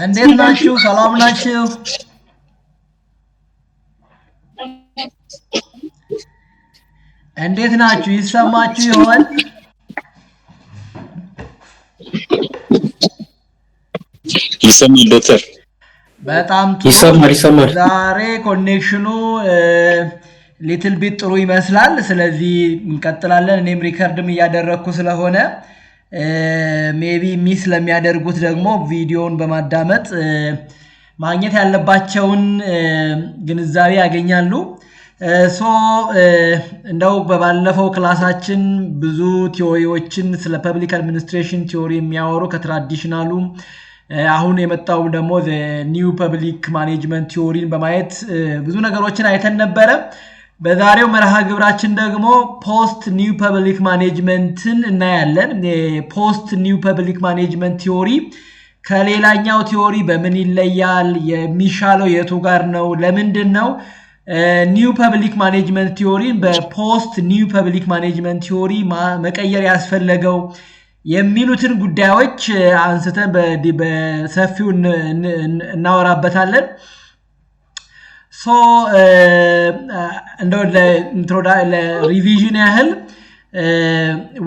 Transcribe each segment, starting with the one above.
እንዴት ናችሁ? ሰላም ናችሁ? እንዴት ናችሁ? ይሰማችሁ ይሆን? ይሰማል ዶክተር? በጣም ይሰማል። ዛሬ ኮኔክሽኑ ሊትል ቢት ጥሩ ይመስላል። ስለዚህ እንቀጥላለን። እኔም ሪከርድም እያደረኩ ስለሆነ ሜቢ ሚስ ለሚያደርጉት ደግሞ ቪዲዮውን በማዳመጥ ማግኘት ያለባቸውን ግንዛቤ ያገኛሉ። እንደው በባለፈው ክላሳችን ብዙ ቲዮሪዎችን ስለ ፐብሊክ አድሚኒስትሬሽን ቲዮሪ የሚያወሩ ከትራዲሽናሉ አሁን የመጣው ደግሞ ኒው ፐብሊክ ማኔጅመንት ቲዮሪን በማየት ብዙ ነገሮችን አይተን ነበረ። በዛሬው መርሃ ግብራችን ደግሞ ፖስት ኒው ፐብሊክ ማኔጅመንትን እናያለን። ፖስት ኒው ፐብሊክ ማኔጅመንት ቲዮሪ ከሌላኛው ቲዮሪ በምን ይለያል? የሚሻለው የቱ ጋር ነው? ለምንድን ነው ኒው ፐብሊክ ማኔጅመንት ቲዮሪን በፖስት ኒው ፐብሊክ ማኔጅመንት ቲዮሪ መቀየር ያስፈለገው? የሚሉትን ጉዳዮች አንስተን በሰፊው እናወራበታለን። እንደው ለሪቪዥን ያህል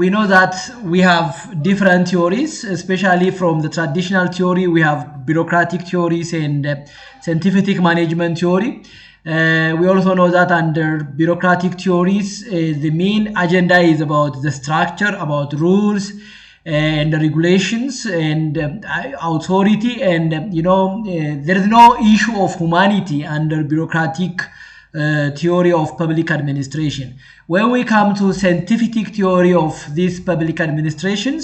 we know that we have different theories, especially from the traditional theory. We have bureaucratic theories and scientific management theory. We also know that under bureaucratic theories, the main agenda is about the structure, about rules and the regulations and authority, and there is no issue of humanity under bureaucratic theory of public administration. When we come to scientific theory of these public administrations,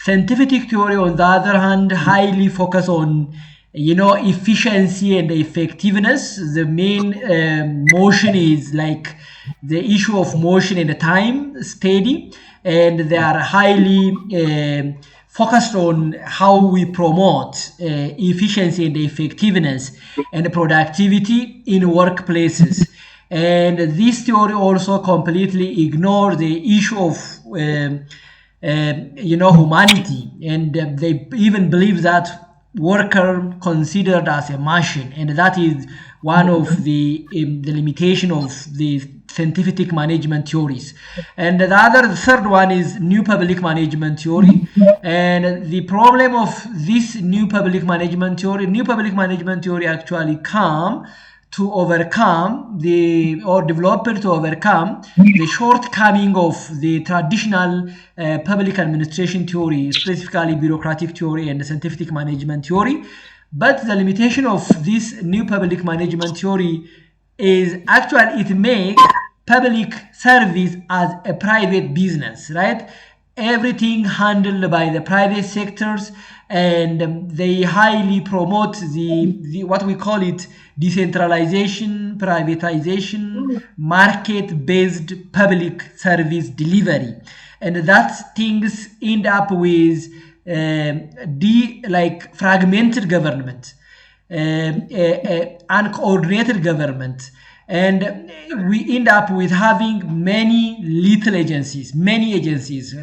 scientific theory on the other hand highly focus on efficiency and effectiveness. The main motion is like the issue of motion and the time steady, and they are highly focused on how we promote efficiency and effectiveness and productivity in workplaces. And this theory also completely ignores the issue of humanity, and they even believe that worker considered as a machine, and that is one of the limitation of the scientific management theories. And the third one is new public management theory. And the problem of this new public management theory actually come to overcome developed to overcome the shortcoming of the traditional public administration theory, specifically bureaucratic theory and scientific management theory. But the limitation of this new public management theory is actually it makes public service as a private business, right? Everything handled by the private sectors, and they highly promote the what we call it decentralization, privatization, market-based public service delivery, and that things end up with fragmented government, uncoordinated government, and we end up with having many little agencies.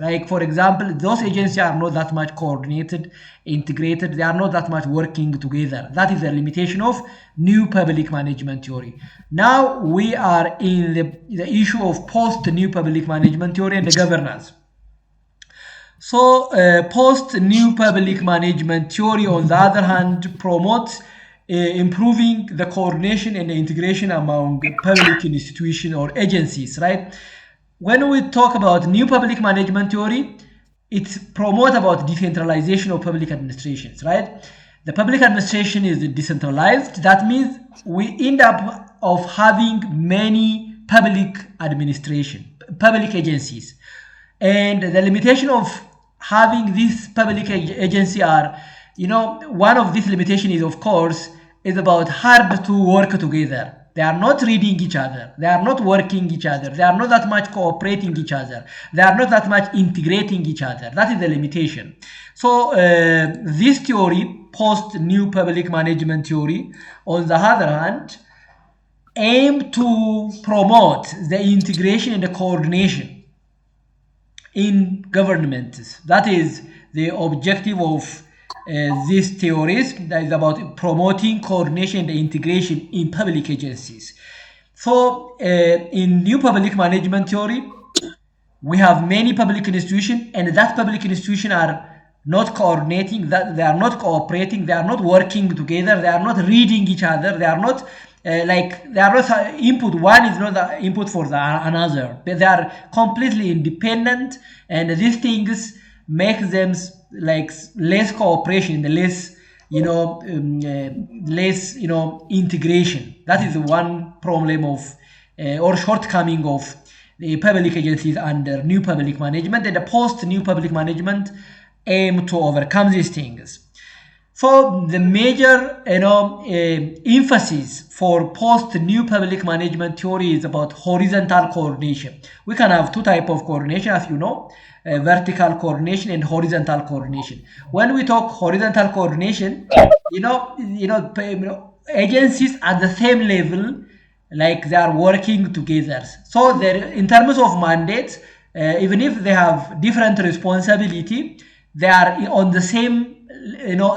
Like for example, those agencies are not that much coordinated, integrated, they are not that much working together. That is the limitation of new public management theory. Now we are in the issue of post new public management theory and the governance. Post new public management theory on the other hand promotes improving the coordination and the integration among public institutions or agencies, right? When we talk about new public management theory, it promotes about decentralization of public administrations, right? The public administration is decentralized. That means we end up of having many public agencies, and the limitation of having this public agency are, one of these limitations is of course is about hard to work together. They are not reading each other. They are not working each other. They are not that much cooperating each other. They are not that much integrating each other. That is the limitation. This theory, post-new public management theory, on the other hand, aim to promote the integration and the coordination in governments. That is the objective of these theories. That is about promoting coordination and integration in public agencies. So in new public management theory, we have many public institutions, and that public institutions are not coordinating, that they are not cooperating, they are not working together, they are not reading each other, they are not they are not input. One is not the input for the another, but they are completely independent, and these things make them like less cooperation, less less integration. That is one problem of or shortcoming of the public agencies under new public management, and the post new public management aim to overcome these things. So the major emphasis for post new public management theory is about horizontal coordination. We can have two types of coordination, as you know, vertical coordination and horizontal coordination. When we talk horizontal coordination, agencies at the same level, like they are working together. So in terms of mandates, even if they have different responsibility, they are on the same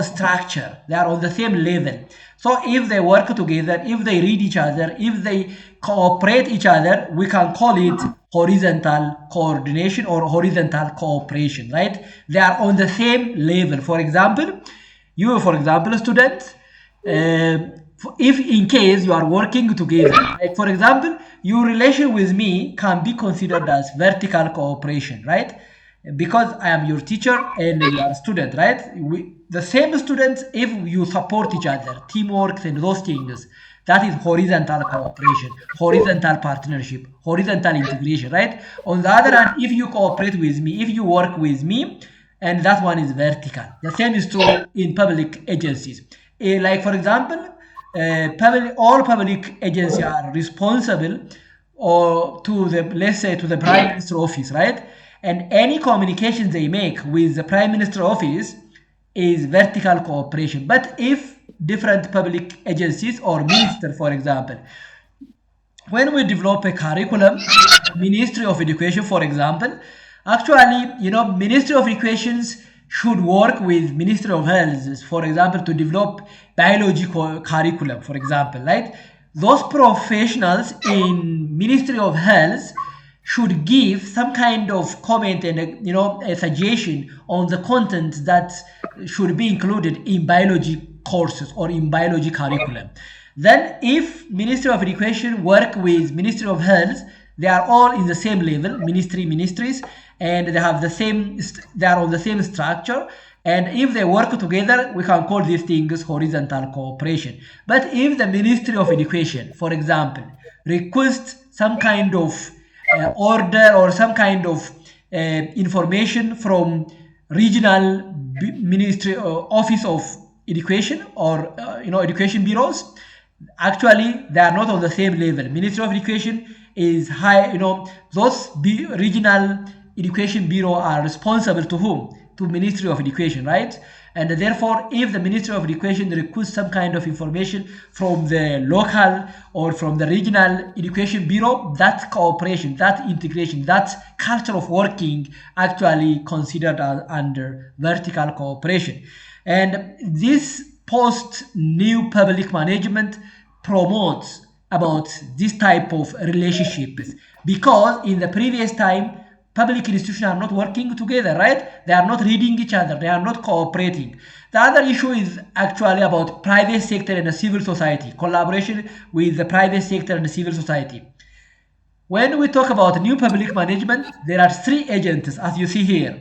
structure, they are on the same level. So if they work together, if they read each other, if they cooperate each other, we can call it horizontal coordination or horizontal cooperation, right? They are on the same level. For example, students, if in case you are working together, like for example, your relation with me can be considered as vertical cooperation, right? Because I am your teacher and you are a student, right? The same students, if you support each other, teamwork and those things, that is horizontal cooperation, horizontal partnership, horizontal integration, right? On the other hand, if you cooperate with me, if you work with me, and that one is vertical. The same is true in public agencies. Like for example, all public agencies are responsible to the Prime Minister office, right? And any communication they make with the Prime Minister office is vertical cooperation. But if different public agencies or minister, for example, when we develop a curriculum, Ministry of Education, for example, actually, Ministry of Education should work with Ministry of Health, for example, to develop biology curriculum, for example, right? Those professionals in Ministry of Health should give some kind of comment and a suggestion on the content that should be included in biology courses or in biology curriculum. Then if Ministry of Education work with Ministry of Health, they are all in the same level, ministries, and they are on the same structure. And if they work together, we can call these things horizontal cooperation. But if the Ministry of Education, for example, requests some kind of order or some kind of information from regional ministry office of education or education bureaus, actually they are not on the same level. Ministry of Education is high, those regional education bureau are responsible to whom? To Ministry of Education, right? And therefore, if the Ministry of Education requests some kind of information from the local or from the regional education bureau, that cooperation, that integration, that culture of working actually considered under vertical cooperation. And this post-new public management promotes about this type of relationships, because in the previous time, public institutions are not working together, right? They are not reading each other, they are not cooperating. The other issue is actually about private sector and the civil society, collaboration with the private sector and the civil society. When we talk about new public management, there are three agents, as you see here.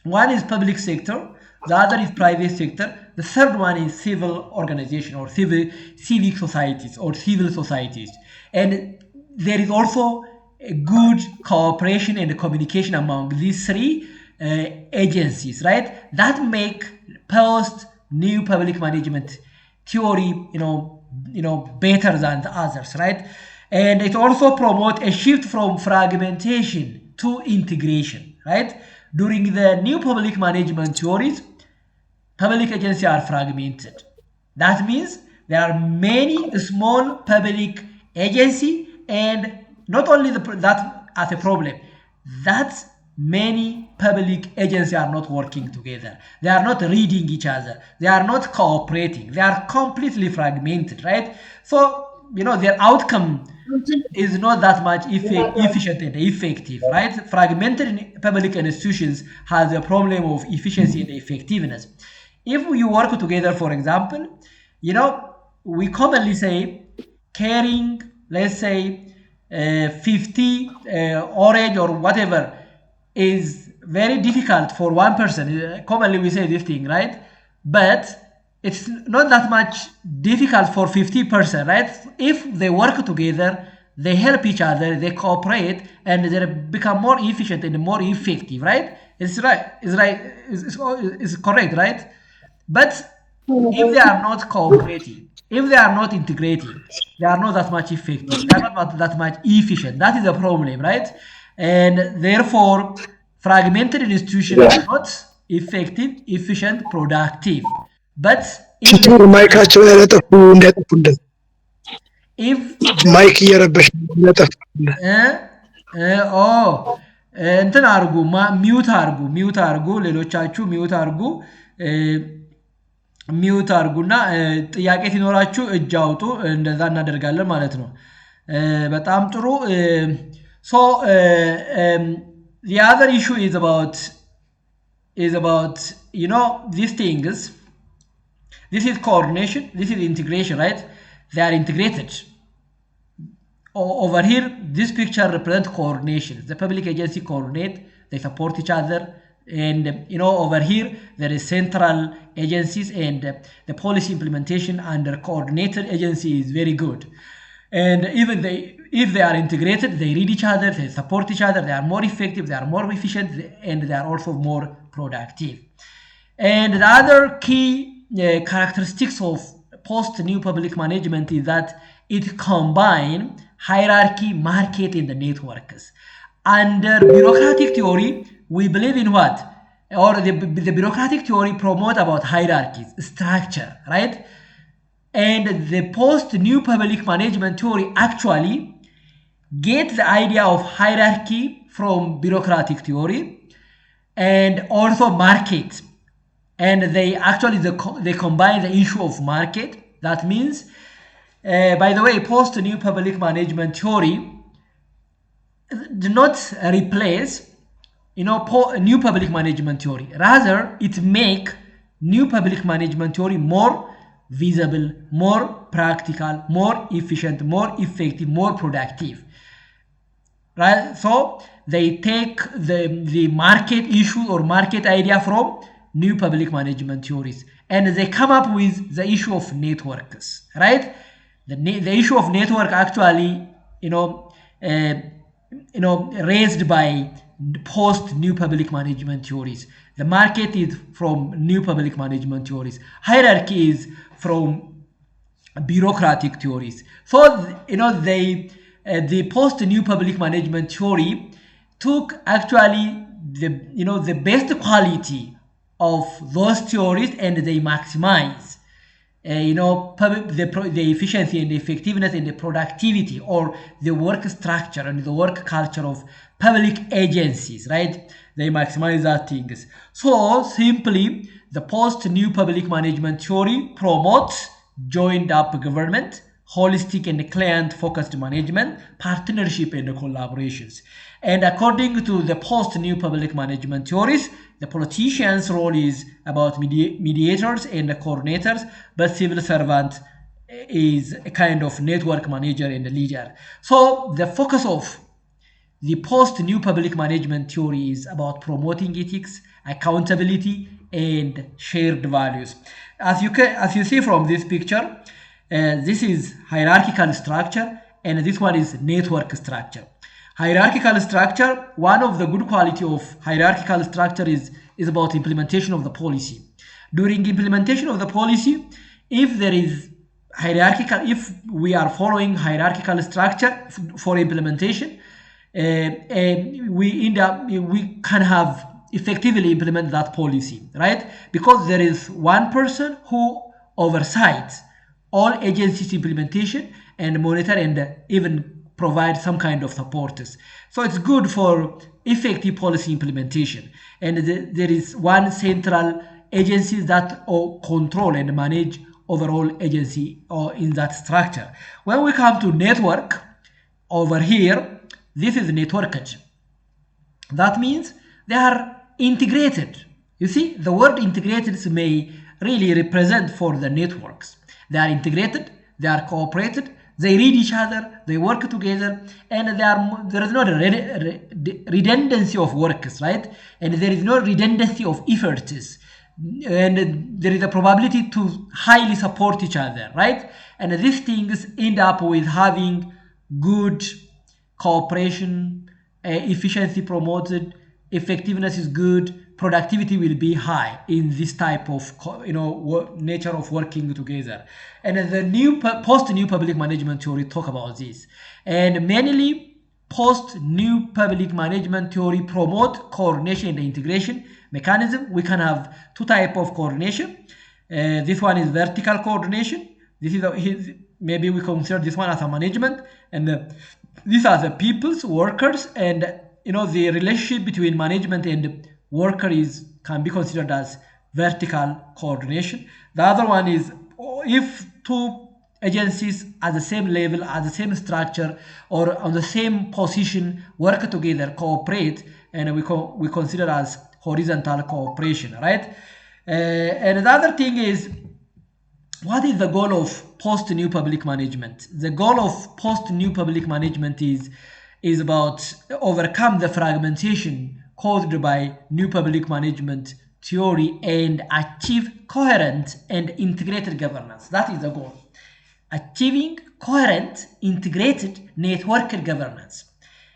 One is public sector, the other is private sector, the third one is civil organization or civic societies or civil societies. And there is also a good cooperation and communication among these three agencies, right? That make post new public management theory, better than the others, right? And it also promotes a shift from fragmentation to integration, right? During the new public management theories, public agencies are fragmented. That means there are many small public agencies, and not only that as a problem, that many public agencies are not working together. They are not reading each other. They are not cooperating. They are completely fragmented, right? So, their outcome is not that much efficient and effective, right? Fragmented public institutions has a problem of efficiency and effectiveness. If we work together, for example, we commonly say carrying, let's say, 50 orange or whatever is very difficult for one person. Commonly we say this thing, right? But it's not that much difficult for 50%, right? If they work together, they help each other, they cooperate, and they become more efficient and more effective, right? It's right. It's correct, right? But if they are not cooperating, if they are not integrating, they are not that much effective. They are not that much efficient. That is the problem, right? And therefore, fragmented institutions are not effective, efficient, productive. But if ማይክ እየረበሽ ነጠፍ እንትን አርጉ ሚውት አርጉ ሌሎቻችሁ ሚውት አርጉና ጥያቄ ሲኖራችሁ እጅ አውጡ እንደዛ እናደርጋለን ማለት ነው በጣም ጥሩ so the other issue is about these things. This is coordination, this is integration, right? They are integrated. Over here, this picture represents coordination. The public agency coordinate, they support each other. And over here, there is central agencies and the policy implementation under coordinated agency is very good. And even if they are integrated, they read each other, they support each other, they are more effective, they are more efficient, and they are also more productive. And the other key characteristics of post-new public management is that it combines hierarchy, market, and the networks. Under bureaucratic theory, we believe in what? Or the bureaucratic theory promote about hierarchies, structure, right? And the post-new public management theory actually gets the idea of hierarchy from bureaucratic theory and also market. And they actually they combine the issue of market. That means, by the way, post-new public management theory do not replace new public management theory. Rather, it make new public management theory more visible, more practical, more efficient, more effective, more productive. Right? So they take the market issue or market idea from new public management theories and they come up with the issue of networks, right? The issue of network actually raised by post new public management theories. The market is from new public management theories. Hierarchy is from bureaucratic theories. So the post new public management theory took actually the best quality of those theories and they maximize the efficiency and the effectiveness and the productivity or the work structure and the work culture of public agencies, right? They maximize that things. So simply, the post-new public management theory promotes joined up government, holistic and client-focused management, partnership and collaborations. And according to the post-new public management theories, the politician's role is about mediators and coordinators, but civil servant is a kind of network manager and leader. So the focus of the post-new public management theory is about promoting ethics, accountability, and shared values. As you see from this picture, this is hierarchical structure, and this one is network structure. Hierarchical structure, one of the good quality of hierarchical structure is about implementation of the policy. During implementation of the policy, if we are following hierarchical structure for implementation, we can have effectively implement that policy, right? Because there is one person who oversights all agencies implementation and monitor and even provide some kind of supporters. So it's good for effective policy implementation. And there is one central agency that control and manage overall agency or in that structure. When we come to network, over here, this is networkage. That means they are integrated. You see, the word integrated may really represent for the networks. They are integrated, they are cooperated, they read each other, they work together, and there is no redundancy of workers, right? And there is no redundancy of efforts. And there is a probability to highly support each other, right? And these things end up with having good cooperation, efficiency promoted, effectiveness is good, productivity will be high in this type of nature of working together. And the new post new public management theory talk about this, and mainly post new public management theory promote coordination and integration mechanism. We can have two type of coordination. This one is vertical coordination. This is maybe we consider this one as a management, and these are the people's workers, and the relationship between management and worker can be considered as vertical coordination. The other one is if two agencies at the same level, at the same structure, or on the same position work together, cooperate, and we consider as horizontal cooperation, right? And the other thing is, what is the goal of post-new public management? The goal of post-new public management is about overcome the fragmentation caused by new public management theory and achieve coherent and integrated governance. That is the goal. Achieving coherent, integrated, networked governance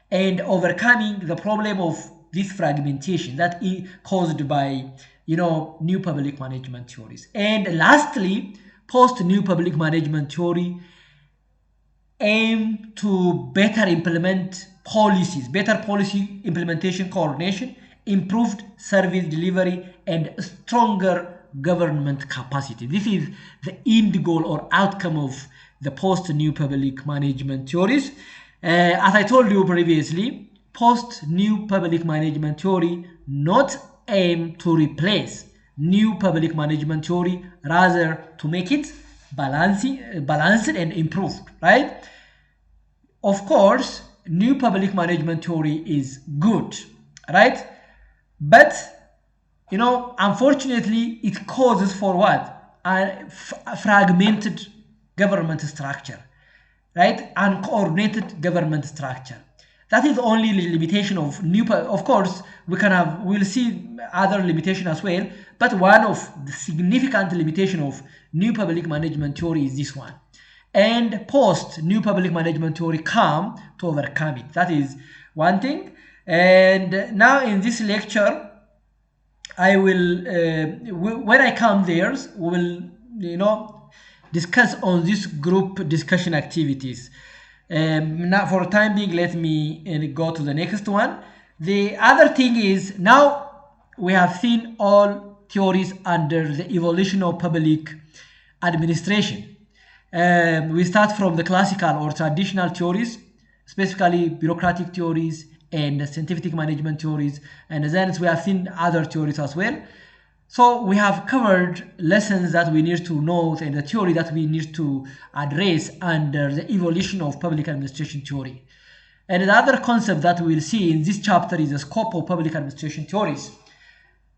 and overcoming the problem of this fragmentation that is caused by new public management theories. And lastly, post-new public management theory aim to better implement policies, better policy implementation coordination, improved service delivery, and stronger government capacity. This is the end goal or outcome of the post-new public management theories. As I told you previously, post-new public management theory not aim to replace new public management theory, rather to make it balanced and improved, right? Of course, new public management theory is good, right? But unfortunately, it causes for what? A fragmented government structure, right? Uncoordinated government structure. That is only the limitation of of course, we'll see other limitation as well, but one of the significant limitation of new public management theory is this one. And post new public management theory come to overcome it. That is one thing. And now in this lecture, I will, when I come there, we will, discuss on this group discussion activities. Now for the time being, let me go to the next one. The other thing is, now we have seen all theories under the evolution of public administration. We start from the classical or traditional theories, specifically bureaucratic theories and scientific management theories, and then we have seen other theories as well. So we have covered lessons that we need to know and the theory that we need to address under the evolution of public administration theory. And the other concept that we'll see in this chapter is the scope of public administration theories.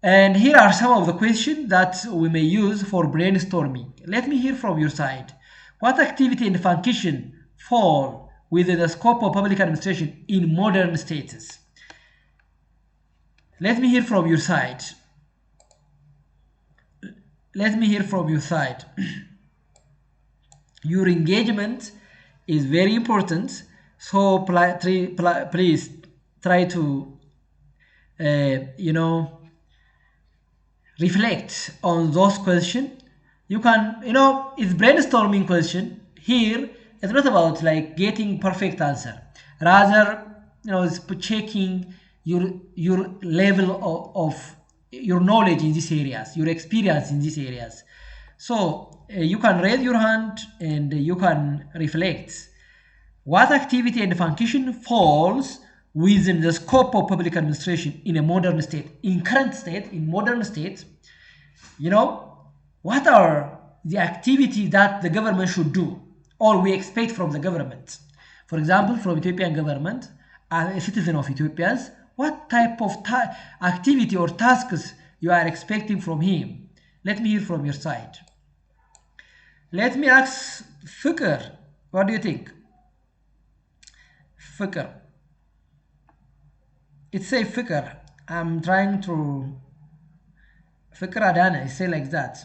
And here are some of the questions that we may use for brainstorming. Let me hear from your side. What activity and function fall within the scope of public administration in modern states? Let me hear from your side. Let me hear from your side. Your engagement is very important, so please try to reflect on those questions. You can, it's brainstorming question. Here it's not about like getting perfect answer, rather it's checking your level of your knowledge in these areas, your experience in these areas. So you can raise your hand and you can reflect. What activity and function falls within the scope of public administration in a modern state, in current state, in modern state? What are the activities that the government should do or we expect from the government? For example, from Ethiopian government, as a citizen of Ethiopia, what type of activity or tasks you are expecting from him? Let me hear from your side. Let me ask Fikr, what do you think? Fikr. It's a Fikr. I'm trying to... Fikr Adana, I say like that.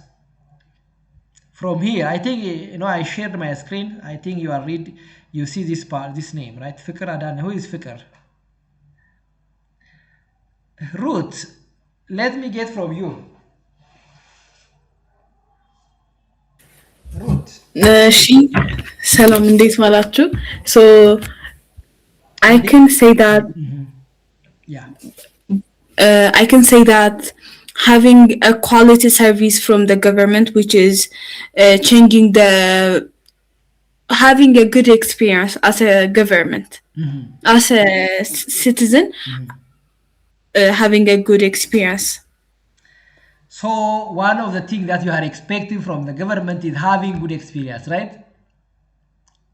From here, I think, I shared my screen. I think you see this part, this name, right? Fikr Adana. Who is Fikr? Ruth, let me get from you. Ruth. She, Salam, indeed, Malachu. So I can say that. Yeah. I can say that having a quality service from the government, which is having a good experience as a government, as a citizen, having a good experience. So one of the things that you are expecting from the government is having good experience, right?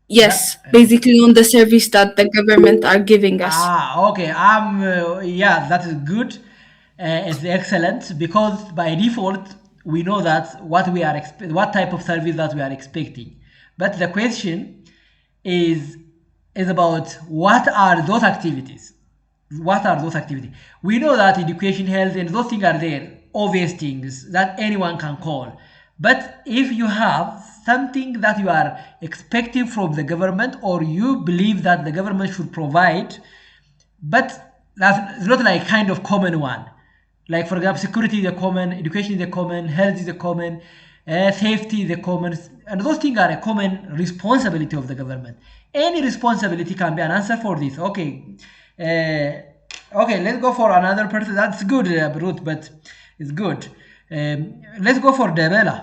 Yes, basically on the service that the government are giving us. Okay. Yeah, that is good. It's excellent, because by default we know that what type of service that we are expecting. But the question is about what are those activities? What are those activities? We know that education, health, and those things are there, obvious things that anyone can call. But if you have something that you are expecting from the government, or you believe that the government should provide, but that's not like kind of common one. Like, for example, security is a common, education is a common, health is a common, safety is a common, and those things are a common responsibility of the government. Any responsibility can be an answer for this. Okay. Okay, let's go for another person. That's good, Ruth, but it's good. Let's go for Debela.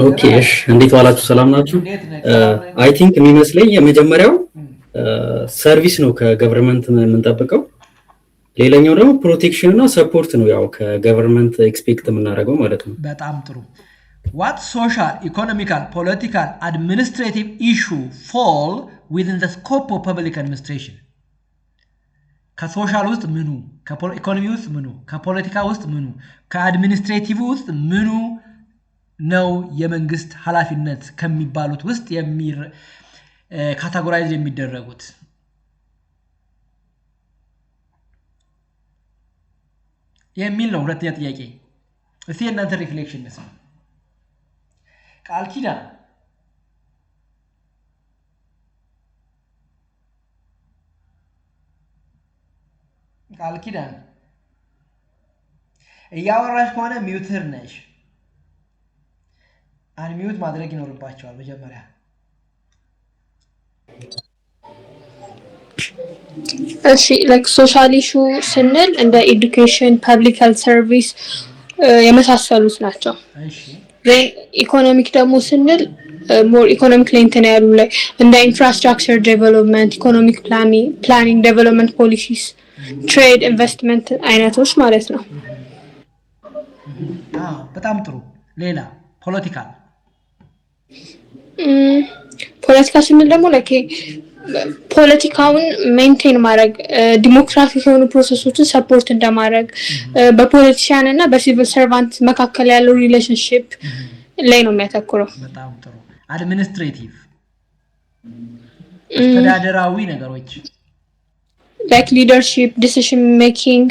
ኦኬ እሺ እንዴት ዋላችሁ ሰላም ናችሁ አይ ቲንክ የሚመስለኝ የመጀመሪያው ሰርቪስ ነው ከገቨርንመንት የምንጠብቀው ሌላኛው ደግሞ ፕሮቴክሽን እና ሰፖርት ነው ያው ከገቨርንመንት ኤክስፔክት የምናደርገው ማለት ነው በጣም ጥሩ What social, economical, political, administrative issue fall within the scope of public administration? ከሶሻል ውስጥ ምኑ ከኢኮኖሚ ውስጥ ምኑ ከፖለቲካ ውስጥ ምኑ ከአድሚኒስትሬቲቭ ውስጥ ምኑ ነው የመንግስት ኃላፊነት ከሚባሉት ውስጥ ካታጎራይዝ የሚደረጉት የሚል ነው ሁለተኛ ጥያቄ እስቲ እናንተ ሪፍሌክሽን ነስ ቃል ኪዳን እያወራሽ ከሆነ ሚውትር ነሽ አንሚውት ማድረግ ይኖርባቸዋል መጀመሪያ እሺ ላይክ ሶሻል ኢሹ ስንል እንደ ኤዱኬሽን ፐብሊክ ሄልት ሰርቪስ የመሳሰሉት ናቸው እሺ ኢኮኖሚክ ደግሞ ስንል ሞር ኢኮኖሚክ ላይ እንትን ያሉ ላይ እንደ ኢንፍራስትራክቸር ዴቨሎፕመንት ኢኮኖሚክ ፕላኒንግ ዴቨሎፕመንት ፖሊሲስ ትሬድ ኢንቨስትመንት አይነቶች ማለት ነው በጣም ጥሩ ሌላ ፖለቲካል ስንል ደግሞ ላይክ ፖለቲካውን ሜንቴን ማድረግ ዲሞክራቲክ የሆኑ ፕሮሰሶችን ሰፖርት እንደማድረግ በፖለቲሻን እና በሲቪል ሰርቫንት መካከል ያለው ሪሌሽንሺፕ ላይ ነው የሚያተኩረው በጣም ጥሩ አድሚኒስትሬቲቭ አስተዳደራዊ ነገሮች like leadership decision making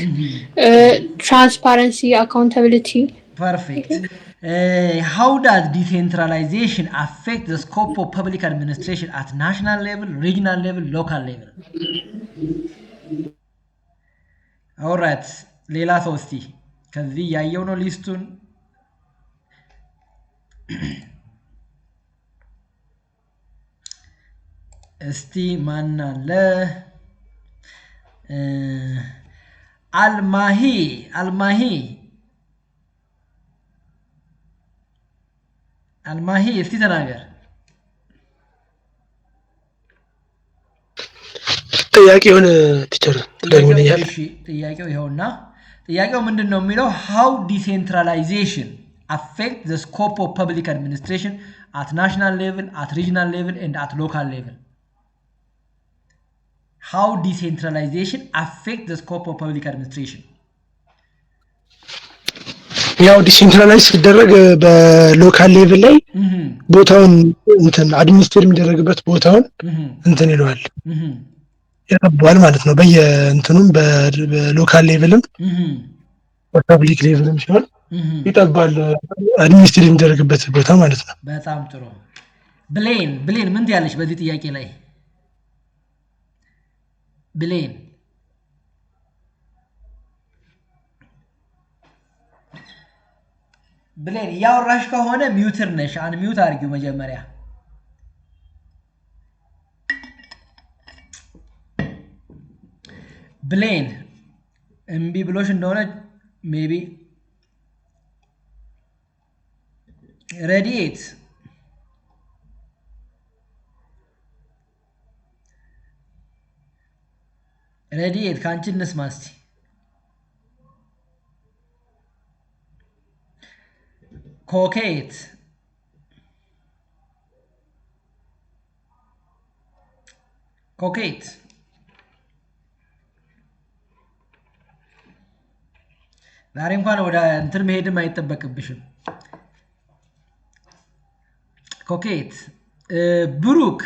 transparency accountability perfect how does decentralization affect the scope of public administration at national level regional level local level all right ሌላ ሶስቲ ከዚህ ያየው ነው ሊስቱን እስቲ ማን አለ? አልማሂ እስቲ ተናገር። ጥያቄውን ቲቸር ደግሞ ነኛል። እሺ ጥያቄው ይኸውና፣ ጥያቄው ምንድን ነው የሚለው? how decentralization affect the scope of public administration at national level, at regional level and at local level? how decentralization affect the scope of public administration? ያው ዲሴንትራላይዝ ሲደረግ በሎካል ሌቭል ላይ ቦታውን እንትን አድሚኒስትሬት የሚደረግበት ቦታውን እንትን ይለዋል ያባል ማለት ነው። በየእንትኑም በሎካል ሌቭልም በፐብሊክ ሌቭልም ሲሆን ይጠባል አድሚኒስትሬት የሚደረግበት ቦታ ማለት ነው። በጣም ጥሩ። ብሌን ምን ትያለሽ በዚህ ጥያቄ ላይ? ብሌን እያወራሽ ከሆነ ሚውትር ነሽ። አንሚውት አድርጊው መጀመሪያ። ብሌን እምቢ ብሎሽ እንደሆነ ሜቢ ረዲኤት ከአንቺ እንስማ እስቲ። ኮኬት ዛሬ እንኳን ወደ እንትን መሄድም አይጠበቅብሽም። ኮኬት ብሩክ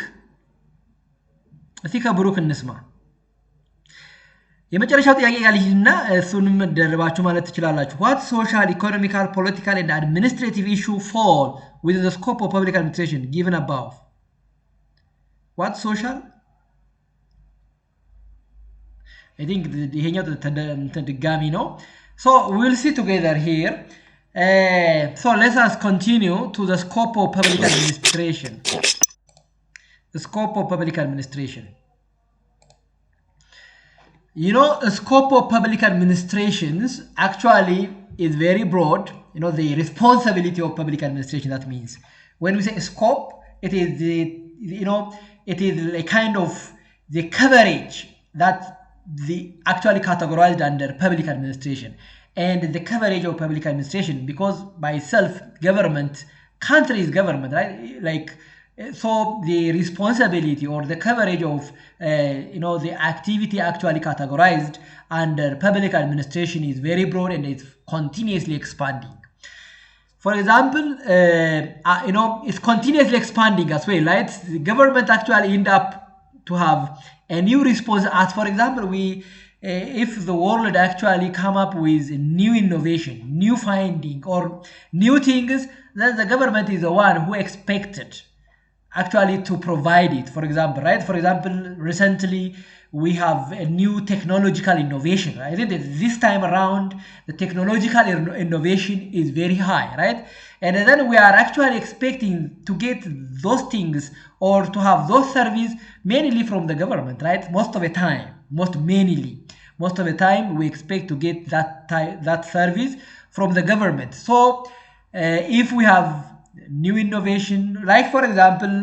እስቲ ከብሩክ እንስማ። የመጨረሻው ጥያቄ ያልሽና እሱንም ደርባችሁ ማለት ትችላላችሁ። what social, economical, political and administrative issue fall within the scope of public administration given above? what social? I think ይሄኛው ድጋሚ ነው። so we'll see together here. So let us continue to the scope of public administration. The scope of public administration. You know, a scope of public administrations actually is very broad. You know, the responsibility of public administration, that means when we say scope, it is it is a kind of the coverage that the actually categorized under public administration. And the coverage of public administration, because by itself government, country is government, right? Like, so the responsibility or the coverage of the activity actually categorized under public administration is very broad and it's continuously expanding. For example, it's continuously expanding as well, right? The government actually end up to have a new response. As for example, if the world actually come up with a new innovation, new finding or new things, then the government is the one who expected actually to provide it. For example, right? For example, recently we have a new technological innovation. Right? I think that this time around the technological innovation is very high, right? And then we are actually expecting to get those things or to have those services mainly from the government, right? Most of the time we expect to get that service from the government. So if we have new innovation, like for example,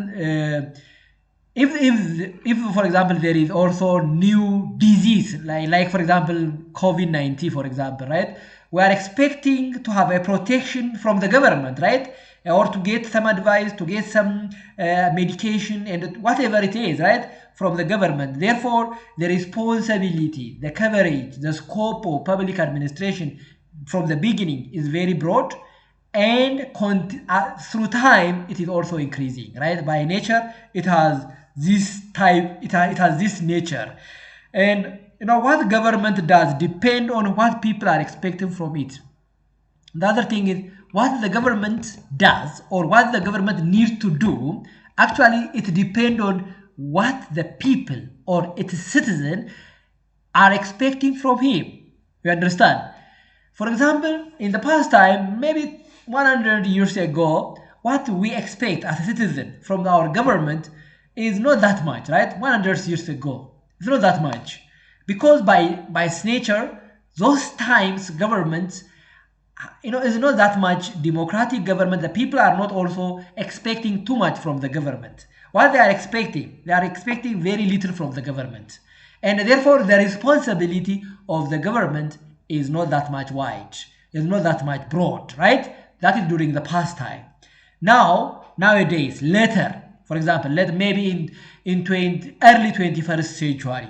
if for example there is also new disease, like for example COVID-19, for example, right? We are expecting to have a protection from the government, right? Or to get some advice, to get some medication and whatever it is, right? From the government. Therefore, the responsibility, the coverage, the scope of public administration from the beginning is very broad. And through time it is also increasing, right? By nature it has this type, it has this nature. And what government does depend on what people are expecting from it. The other thing is what the government does or what the government needs to do, actually it depends on what the people or its citizen are expecting from him. You understand? For example, in the past time, maybe 100 years ago, what we expect as a citizen from our government is not that much, right? 100 years ago, it's not that much, because by its nature, those times governments, is not that much democratic government. The people are not also expecting too much from the government. What they are expecting very little from the government, and therefore the responsibility of the government is not that much wide, is not that much broad, right? That is during the past time. Nowadays, later, for example, maybe in early 21st century,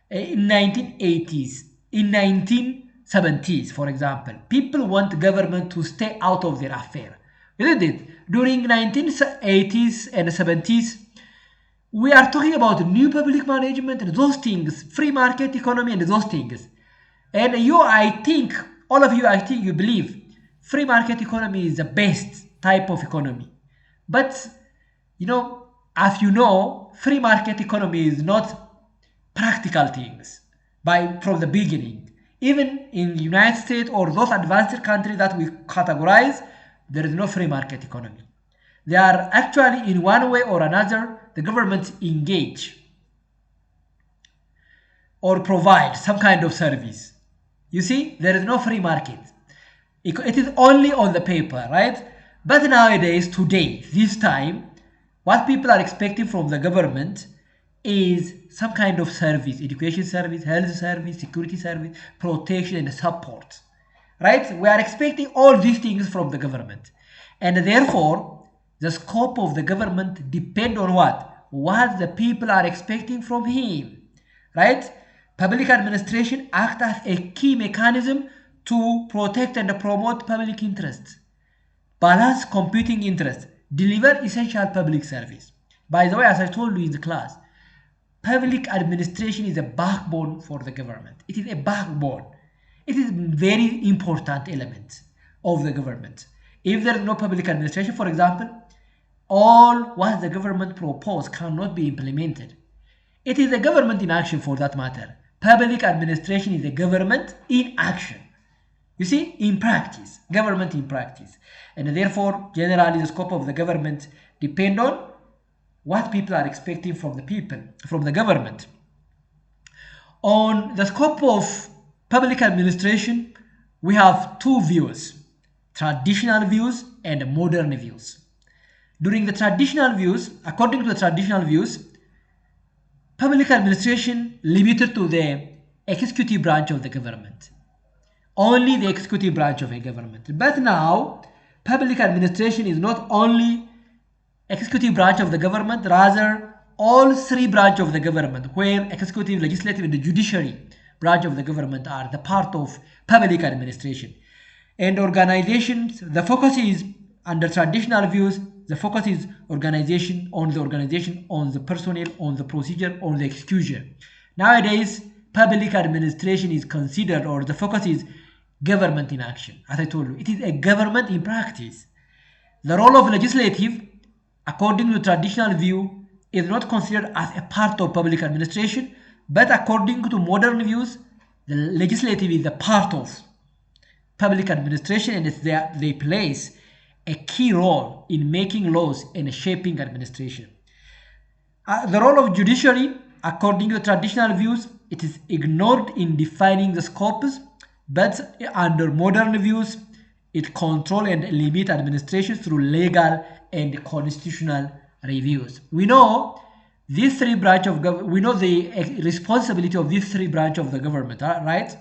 in 1980s, in 1970s, for example, people want government to stay out of their affair, isn't it? During 1980s and 70s, we are talking about new public management and those things, free market economy and those things. And all of you, I think you believe free market economy is the best type of economy. But, as you know, free market economy is not practical things from the beginning. Even in the United States or those advanced countries that we categorize, there is no free market economy. They are actually, in one way or another, the governments engage or provide some kind of service. You see, there is no free market. It is only on the paper, right? But nowadays, today, this time, what people are expecting from the government is some kind of service, education service, health service, security service, protection and support, right? We are expecting all these things from the government. And therefore, the scope of the government depends on what the people are expecting from him, right? Public administration acts as a key mechanism to protect and promote public interests, balance competing interests, deliver essential public service. By the way, as I told you in the class, public administration is a backbone for the government. It is a backbone. It is a very important element of the government. If there is no public administration, for example, all what the government proposes cannot be implemented. It is a government in action, for that matter. Public administration is a government in action. You see, in practice, government in practice. And therefore, generally, the scope of the government depends on what people are expecting from the people, from the government. On the scope of public administration, we have two views, traditional views and modern views. During the traditional views, according to the traditional views, public administration limited to the executive branch of the government. Only the executive branch of a government. But now, public administration is not only executive branch of the government, rather all three branches of the government, where executive, legislative, and the judiciary branch of the government are the part of public administration. And organizations, the focus is, under traditional views, the focus is organization, on the personnel, on the procedure, on the execution. Nowadays, public administration is considered, or the focus is government in action. As I told you, it is a government in practice. The role of legislative, according to traditional view, is not considered as a part of public administration, but according to modern views, the legislative is a part of public administration, and they plays a key role in making laws and shaping administration. The role of judiciary, according to traditional views, it is ignored in defining the scopes, but under modern views, it controls and limits administration through legal and constitutional reviews. We know these three branches of government. We know the responsibility of these three branches of the government, right?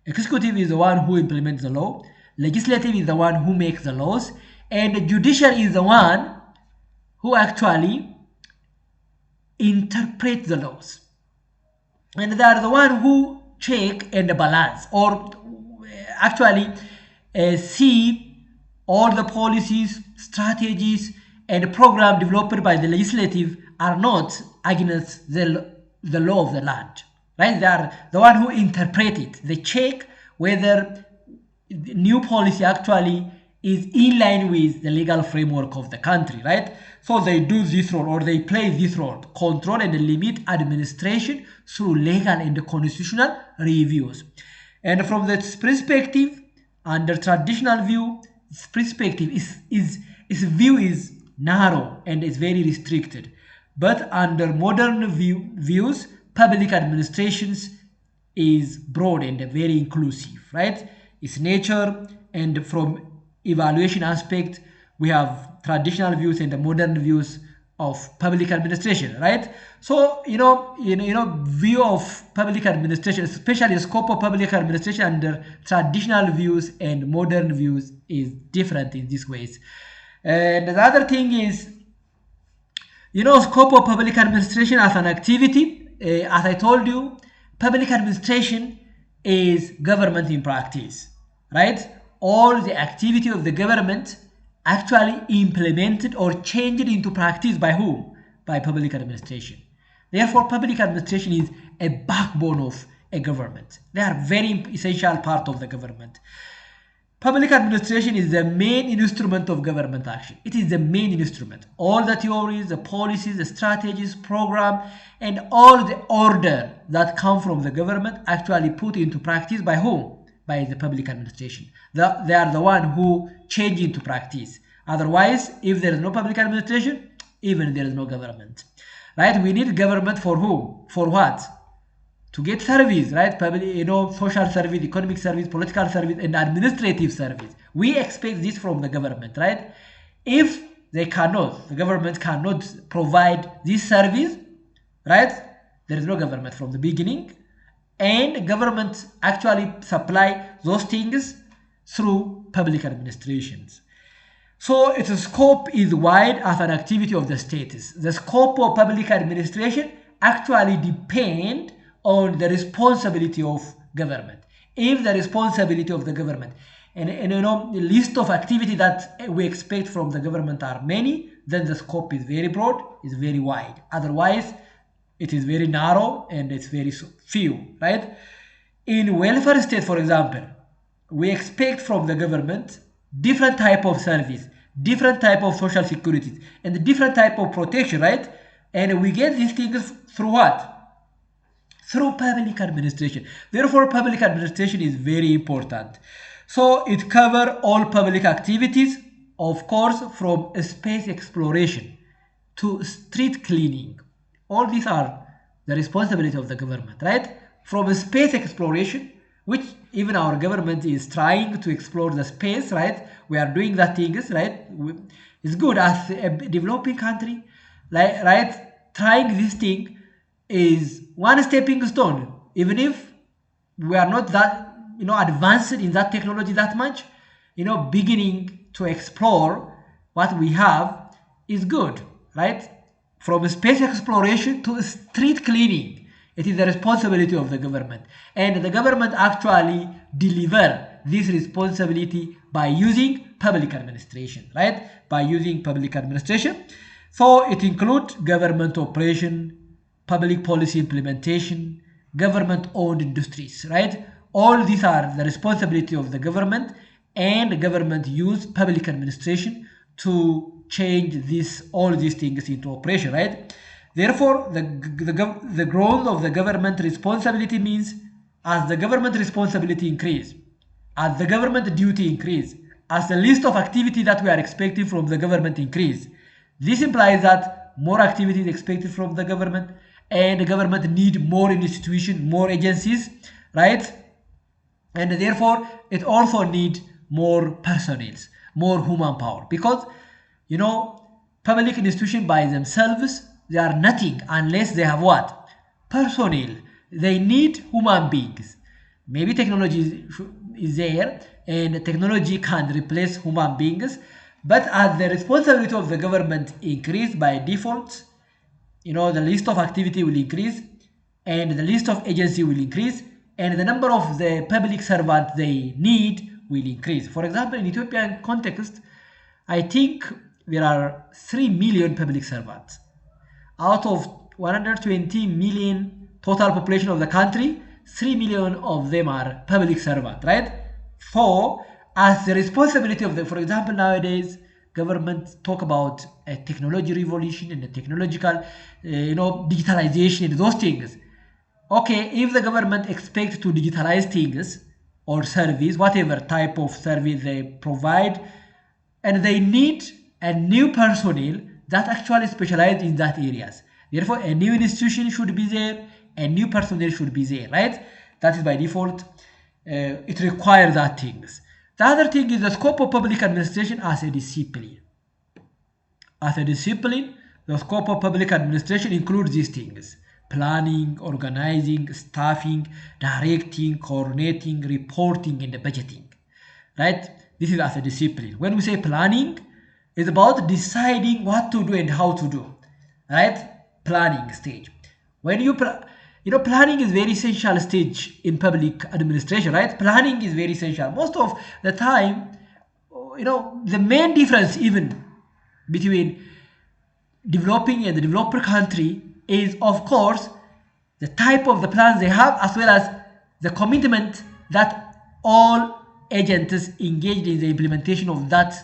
Executive is the one who implements the law. Legislative is the one who makes the laws, and the judiciary is the one who actually interprets the laws. And they are the one who check and balance, or actually see all the policies, strategies, and program developed by the legislative are not against the law of the land, right? They are the one who interpret it. They check whether the new policy actually is in line with the legal framework of the country, right? So they do this role, or they play this role, control and limit administration through legal and constitutional reviews. And from this perspective, under traditional view, perspective its view is narrow and is very restricted. But under modern views, public administrations is broad and very inclusive, right? Its nature, and from evaluation aspect, we have traditional views and the modern views of public administration, right? So view of public administration, especially the scope of public administration under traditional views and modern views, is different in these ways. And the other thing is, scope of public administration as an activity. As I told you, public administration is government in practice, right? All the activity of the government actually implemented or changed into practice by whom? By public administration. Therefore, public administration is a backbone of a government. They are very essential part of the government. Public administration is the main instrument of government action. It is the main instrument. All the theories, the policies, the strategies, program, and all the order that come from the government actually put into practice by whom? By the public administration. They are the one who change into practice. Otherwise, if there is no public administration, even there is no government. Right? We need government for whom? For what? To get service, right? Public, social service, economic service, political service, and administrative service. We expect this from the government, right? If the government cannot provide this service, right? There is no government from the beginning, and government actually supply those things through public administrations. So its scope is wide as an activity of the states. The scope of public administration actually depends on the responsibility of government. If the responsibility of the government and the list of activity that we expect from the government are many, then the scope is very broad, is very wide. Otherwise, it is very narrow and it's very few, right? In welfare state, for example, we expect from the government different type of service, different type of social security, and different type of protection, right? And we get these things through what? Through public administration. Therefore, public administration is very important. So it covers all public activities, of course, from space exploration to street cleaning. All these are the responsibility of the government, right? From space exploration, which even our government is trying to explore the space, right? We are doing that things, right? It's good as a developing country, right? Trying this thing is one stepping stone. Even if we are not that advanced in that technology that much, beginning to explore what we have is good, right? From space exploration to street cleaning, it is the responsibility of the government, and the government actually deliver this responsibility by using public administration, right? By using public administration. So it includes government operation, public policy implementation, government-owned industries, right? All these are the responsibility of the government, and the government use public administration to change all these things into operation, right? Therefore, the growth of the government responsibility means as the government responsibility increase, as the government duty increase, as the list of activity that we are expecting from the government increase. This implies that more activity is expected from the government, and the government need more institutions, more agencies, right? And therefore, it also need more personnel, more human power, because public institutions by themselves, they are nothing unless they have what? Personnel. They need human beings. Maybe technology is there, and technology can replace human beings, but as the responsibility of the government increase by default, the list of activity will increase, and the list of agency will increase, and the number of the public servants they need will increase. For example, in Ethiopian context, I think there are 3 million public servants. Out of 120 million total population of the country, 3 million of them are public servants, right? So, as the responsibility of for example, nowadays, government talk about a technology revolution and the technological, digitalization and those things. Okay, if the government expects to digitalize things or service, whatever type of service they provide, and they need a new personnel that actually specialize in that areas. Therefore, a new institution should be there, a new personnel should be there, right? That is by default. It requires that things. The other thing is the scope of public administration as a discipline. As a discipline, the scope of public administration includes these things: planning, organizing, staffing, directing, coordinating, reporting, and budgeting, right? This is as a discipline. When we say planning, it's about deciding what to do and how to do, right? Planning stage. When you planning is very essential stage in public administration, right? Planning is very essential. Most of the time, the main difference even between developing and the developer country is, of course, the type of the plans they have, as well as the commitment that all agents engaged in the implementation of that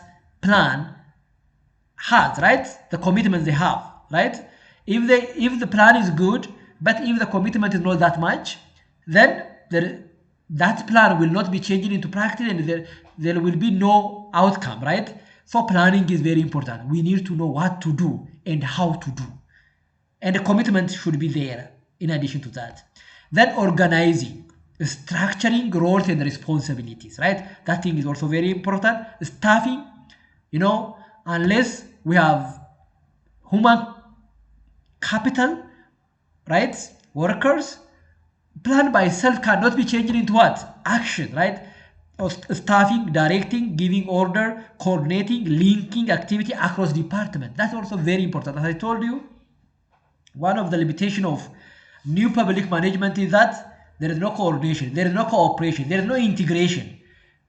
plan has, right? The commitment they have, right? If the plan is good, but if the commitment is not that much, then that plan will not be changed into practice, and there will be no outcome, right? So planning is very important. We need to know what to do and how to do, and the commitment should be there in addition to that. Then organizing, structuring roles and responsibilities, right? That thing is also very important. Staffing, unless we have human capital, right, workers, plan by itself cannot be changed into what? Action, right? Staffing, directing, giving order, coordinating, linking activity across department. That's also very important. As I told you, one of the limitations of new public management is that there is no coordination, there is no cooperation, there is no integration.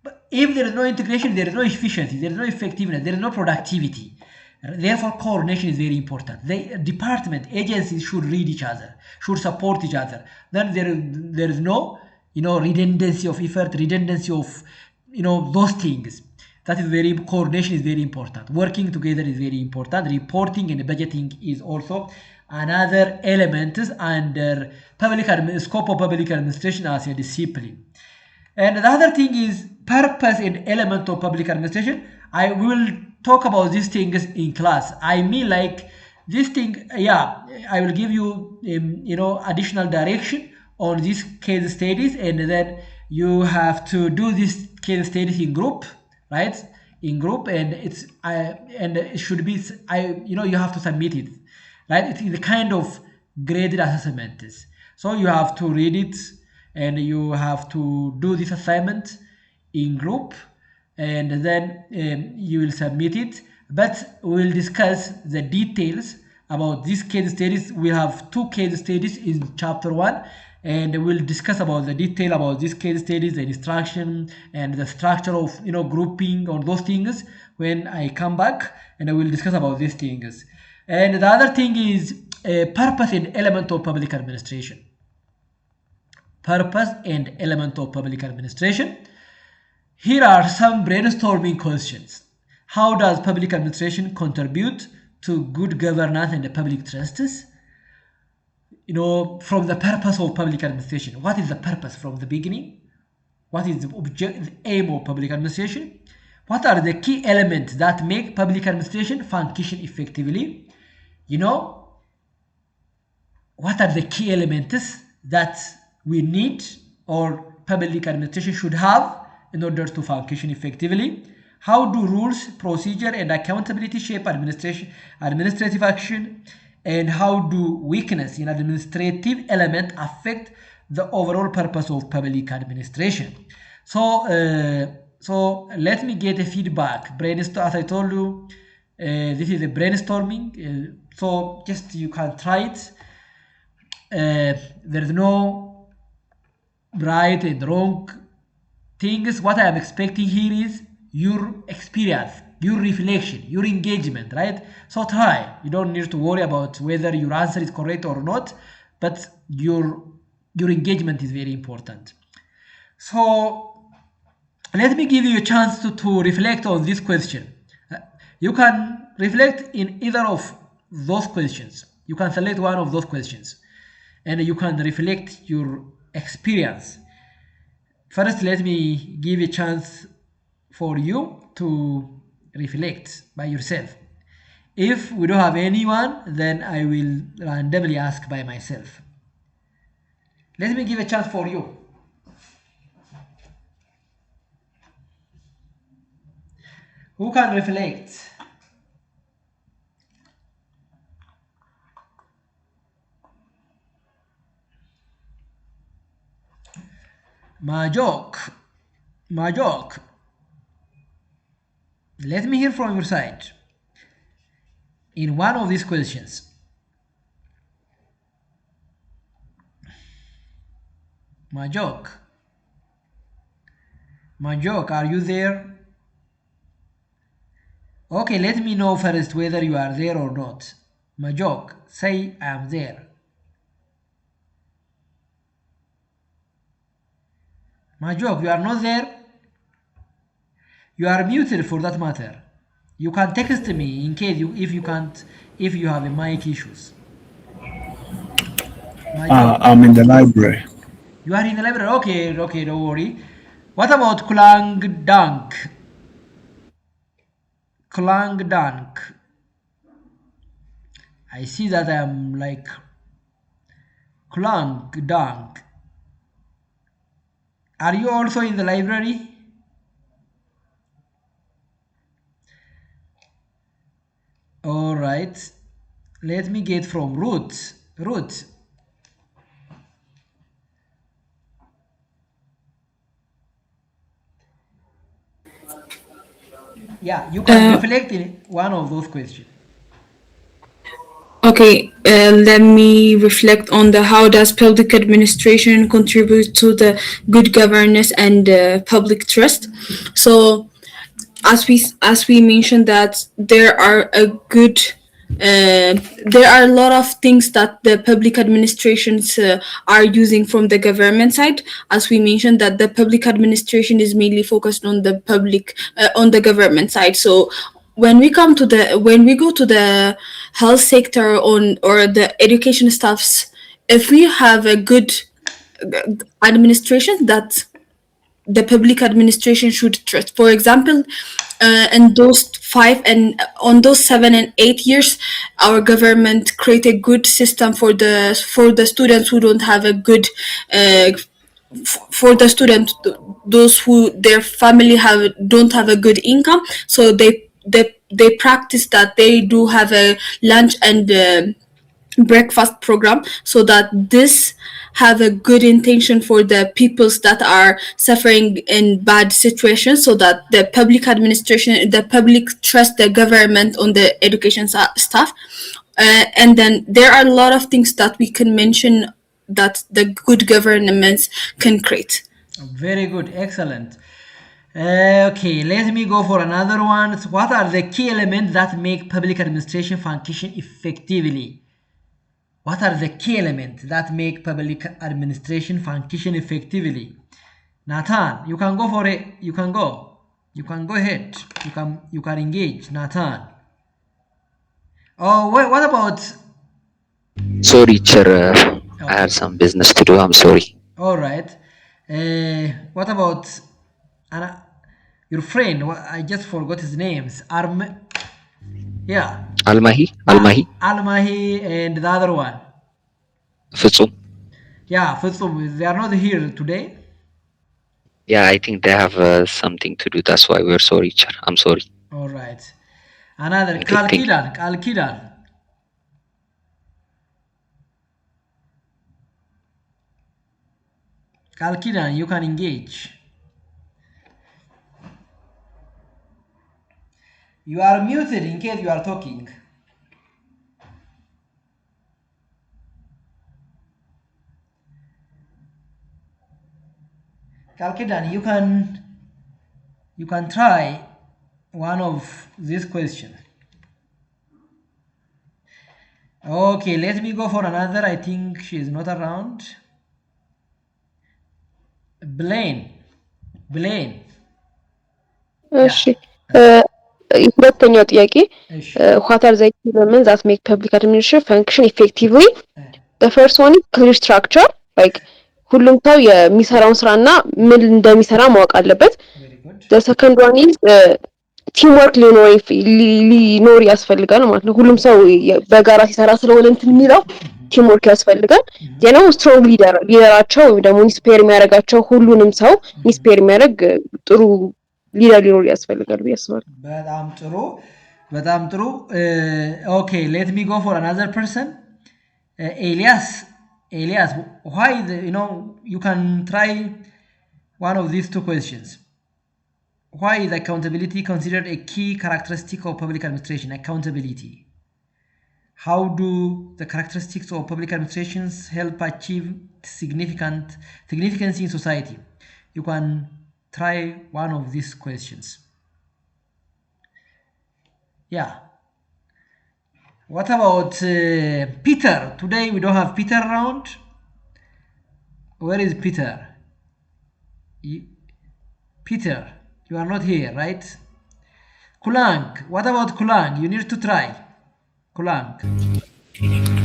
But if there is no integration, there is no efficiency, there is no effectiveness, there is no productivity. Therefore, coordination is very important. The department, agencies should read each other, should support each other. Then there is no, redundancy of effort, redundancy of, those things. That is coordination is very important. Working together is very important. Reporting and budgeting is also another element under scope of public administration as a discipline. And the other thing is purpose and element of public administration. I will talk about these things in class. I mean, like this thing, I will give you, additional direction on these case studies, and then you have to do these case studies in group, right? In group, and it should be, you have to submit it, right? It's the kind of graded assessment. So you have to read it, and you have to do this assignment in group, and then you will submit it. But we'll discuss the details about these case studies. We have 2 case studies in chapter 1, and we'll discuss about the detail about these case studies, the instruction and the structure of grouping or those things when I come back, and I will discuss about these things. And the other thing is purpose and element of public administration. Purpose and element of public administration. Here are some brainstorming questions. How does public administration contribute to good governance and the public trusts? From the purpose of public administration. What is the purpose from the beginning? What is the aim of public administration? What are the key elements that make public administration function effectively? What are the key elements that we need or public administration should have in order to function effectively? How do rules, procedure, and accountability shape administrative action? And how do weakness in administrative element affect the overall purpose of public administration? So let me get a feedback. Brainstorm, as I told you, this is a brainstorming. So just you can try it. There is no right and wrong things. What I am expecting here is your experience, your reflection, your engagement, right? So try. You don't need to worry about whether your answer is correct or not, but your engagement is very important. So let me give you a chance to reflect on this question. You can reflect in either of those questions. You can select one of those questions, and you can reflect your experience. First, let me give a chance for you to reflect by yourself. If we don't have anyone, then I will randomly ask by myself. Let me give a chance for you. Who can reflect? Majok. Let me hear from your side. In one of these questions. Majok, are you there? Okay, let me know first whether you are there or not. Majok, say I am there. Majok, you are not there? You are muted for that matter. You can text me in case if you have a mic issues. I'm in the library. You are in the library? Okay, don't worry. What about Klang Dunk? I see that I am like Klang Dunk. Are you also in the library? All right. Let me get from Ruth. Yeah, you can reflect in one of those questions. Okay, let me reflect on the how does public administration contribute to the good governance and public trust. So as we mentioned that there are a lot of things that the public administrations are using from the government side. As we mentioned that the public administration is mainly focused on the on the government side. So when we go to the health sector or the education staffs, if we have a good administration that the public administration should trust. For example, in those 7 and 8 years, our government create a good system for the students who don't have a good for the students, those who their family don't have a good income, so they practice that they do have a lunch and breakfast program, so that this have a good intention for the peoples that are suffering in bad situations, so that the public trust the government on the education staff. And then there are a lot of things that we can mention that the good governments can create. Very good, excellent. Okay, let me go for another one. What are the key elements that make public administration function effectively? What are the key elements that make public administration function effectively? Nathan, you can go for it. You can go ahead. You can engage, Nathan. Oh, what about? Sorry, Chair. I had some business to do. I'm sorry. All right. What about your friend? I just forgot his names. Almahi, and the other one. Fitsum. Yeah, Fitsum. They are not here today. Yeah, I think they have something to do. That's why we're sorry, Chair. I'm sorry. All right. Another Kalkidan, you can engage. You are muted in case you are talking. Kalkidan, you can try one of these questions. Okay, let me go for another. I think she is not around. Blaine. እሺ ሁለተኛው ጥያቄ what are the elements that make public administration function effectively? The first one is clear structure, like ሁሉም ሰው የሚሰራውን ስራና ምን እንደሚሰራ ማወቅ አለበት. The second one is ቲምወርክ ሊኖር ያስፈልጋል ማለት ነው። ሁሉም ሰው በጋራ ሲሰራ ስለሆነ እንትን የሚለው ቲምወርክ ያስፈልጋል። የነው ስትሮንግ ሊደራቸው ወይም ደግሞ ኢንስፓየር የሚያደርጋቸው ሁሉንም ሰው ኢንስፓየር የሚያደርግ ጥሩ ሊደር ሊኖር ያስፈልጋል ብዬ አስባለሁ። በጣም ጥሩ ኦኬ ሌት ሚ ጎ ፎር አናዘር ፐርሰን ኤልያስ why you can try one of these two questions. Why is accountability considered a key characteristic of public administration? Accountability. How do the characteristics of public administrations help achieve significance in society? You can try one of these questions. Yeah. What about Peter? Today we don't have Peter around. Where is Peter? Peter, you are not here, right? Kulang, what about Kulang? You need to try. Kulang.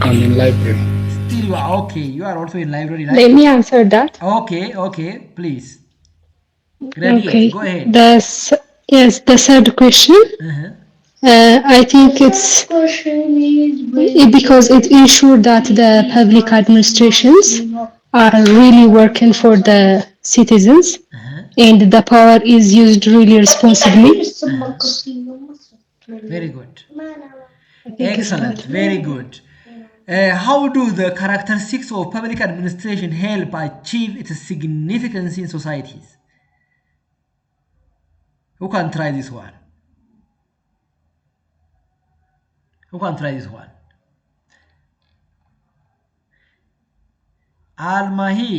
I'm in library. Still you are okay. You are also in library, right? Let me answer that. Okay, please. Graduate, Okay. go ahead. The third question. I think it's because it ensures that the public administrations are really working for the citizens and the power is used really responsibly. Very good. Excellent. Very good. How do the characteristics of public administration help achieve its significance in societies? Who can try this one? Almahi.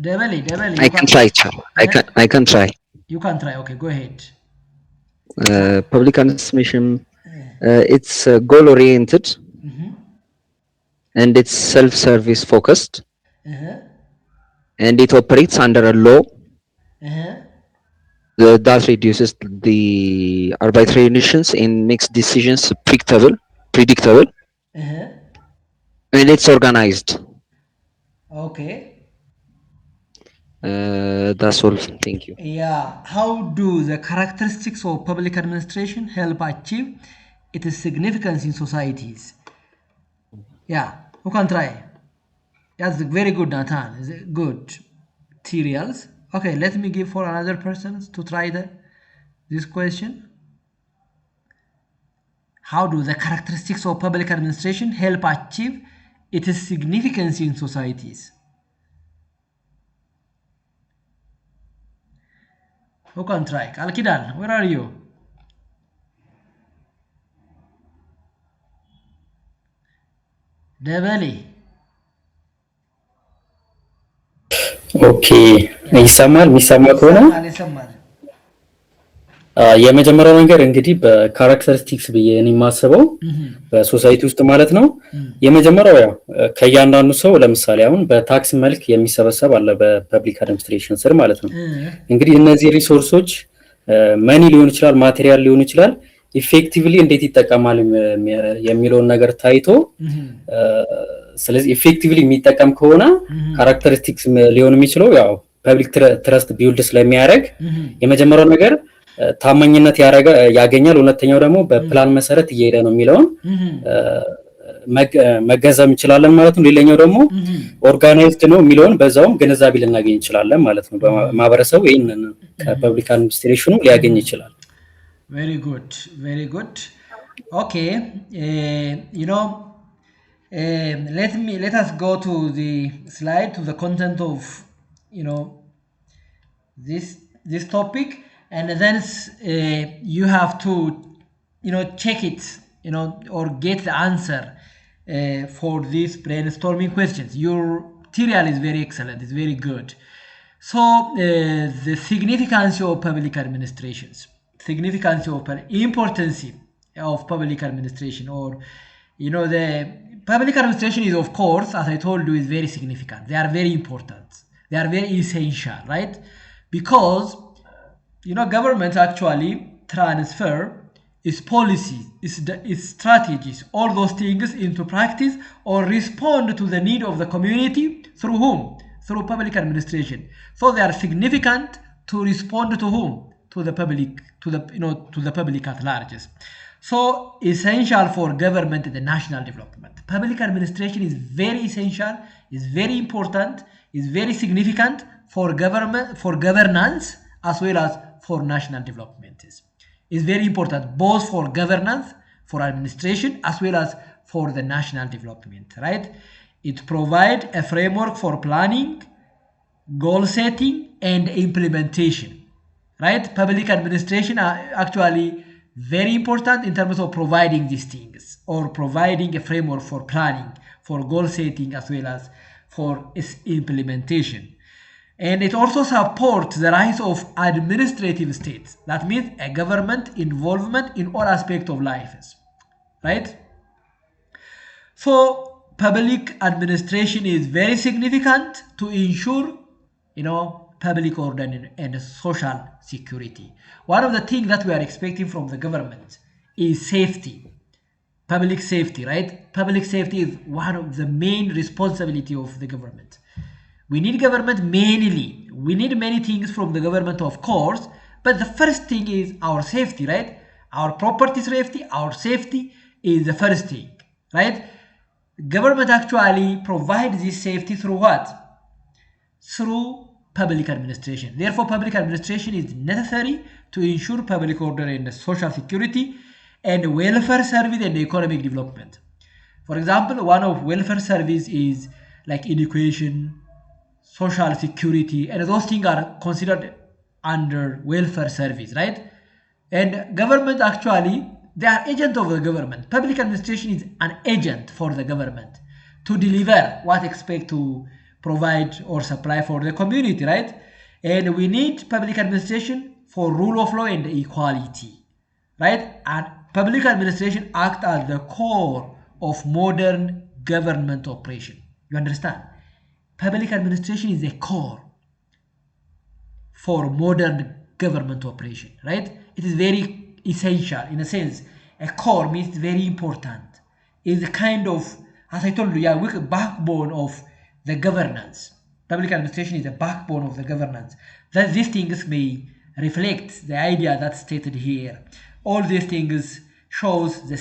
Devali. I can try, sir. I can try. You can try. Okay, go ahead. Public administration, it's goal-oriented, and it's self-service focused, and it operates under a law that reduces the arbitrariness and makes decisions predictable, and it's organized. Okay. That's all. Thank you. Yeah. How do the characteristics of public administration help achieve its significance in societies? Yeah. Who can try? That's very good, Nathan. Good materials. Okay, let me give for another person to try this question. How do the characteristics of public administration help achieve its significance in societies? Who can try? Alkidan, where are you? Devali. ኦኬ ይሰማል። የሚሰማ ከሆነ ይሰማል። የመጀመሪያው ነገር እንግዲህ በካራክተሪስቲክስ ብዬ እኔ የማስበው በሶሳይቲ ውስጥ ማለት ነው። የመጀመሪያው ያው ከእያንዳንዱ ሰው ለምሳሌ አሁን በታክስ መልክ የሚሰበሰብ አለ በፐብሊክ አድሚኒስትሬሽን ስር ማለት ነው። እንግዲህ እነዚህ ሪሶርሶች መኒ ሊሆን ይችላል፣ ማቴሪያል ሊሆን ይችላል። ኢፌክቲቭሊ እንዴት ይጠቀማል የሚለውን ነገር ታይቶ ስለዚህ ኢፌክቲቭሊ የሚጠቀም ከሆነ ካራክተሪስቲክስ ሊሆን የሚችለው ያው ፐብሊክ ትረስት ቢልድ ስለሚያደርግ የመጀመሪያው ነገር ታማኝነት ያገኛል። ሁለተኛው ደግሞ በፕላን መሰረት እየሄደ ነው የሚለውን መገንዘብ እንችላለን ማለት ነው። ሌላኛው ደግሞ ኦርጋናይዝድ ነው የሚለውን በዛውም ግንዛቤ ልናገኝ እንችላለን ማለት ነው። በማህበረሰቡ ይሄንን ከፐብሊክ አድሚኒስትሬሽኑ ሊያገኝ ይችላል። Very good. Okay, let us go to the slide, to the content of this topic, and then you have to check it or get the answer for these brainstorming questions. Your material is very excellent, it's very good. So the significance of public administrations, importance of public administration, or the public administration is, of course, as I told you, is very significant. They are very important, they are very essential, right? Because government actually transfer its policies, its strategies, all those things into practice or respond to the need of the community through whom? Through public administration. So they are significant to respond to whom? To the public, to the public at large. So essential for government and the national development. Public administration is very essential, is very important, is very significant for government, for governance, as well as for national development. Is very important both for governance, for administration, as well as for the national development, right? It provides a framework for planning, goal setting, and implementation, right? Public administration are actually very important in terms of providing these things, or providing a framework for planning, for goal setting, as well as for its implementation. And it also supports the rise of administrative states. That means a government involvement in all aspects of life, right? So public administration is very significant to ensure, public order and social security. One of the things that we are expecting from the government is safety, public safety, right? Public safety is one of the main responsibility of the government. We need government mainly. We need many things from the government, of course, but the first thing is our safety, right? Our property safety, our safety is the first thing, right? Government actually provides this safety through what? Through public administration. Therefore, public administration is necessary to ensure public order and social security and welfare service and economic development. For example, one of welfare service is like education, social security, and those things are considered under welfare service, right? And government actually, they are agent of the government. Public administration is an agent for the government to deliver what expect to provide or supply for the community, right? And we need public administration for rule of law and equality, right? And public administration act as the core of modern government operation. You understand? Public administration is a core for modern government operation, right? It is very essential in a sense. A core means very important. It's a kind of, as I told you, backbone of the governance. Public administration is the backbone of the governance. That these things may reflect the idea that's stated here. All these things shows the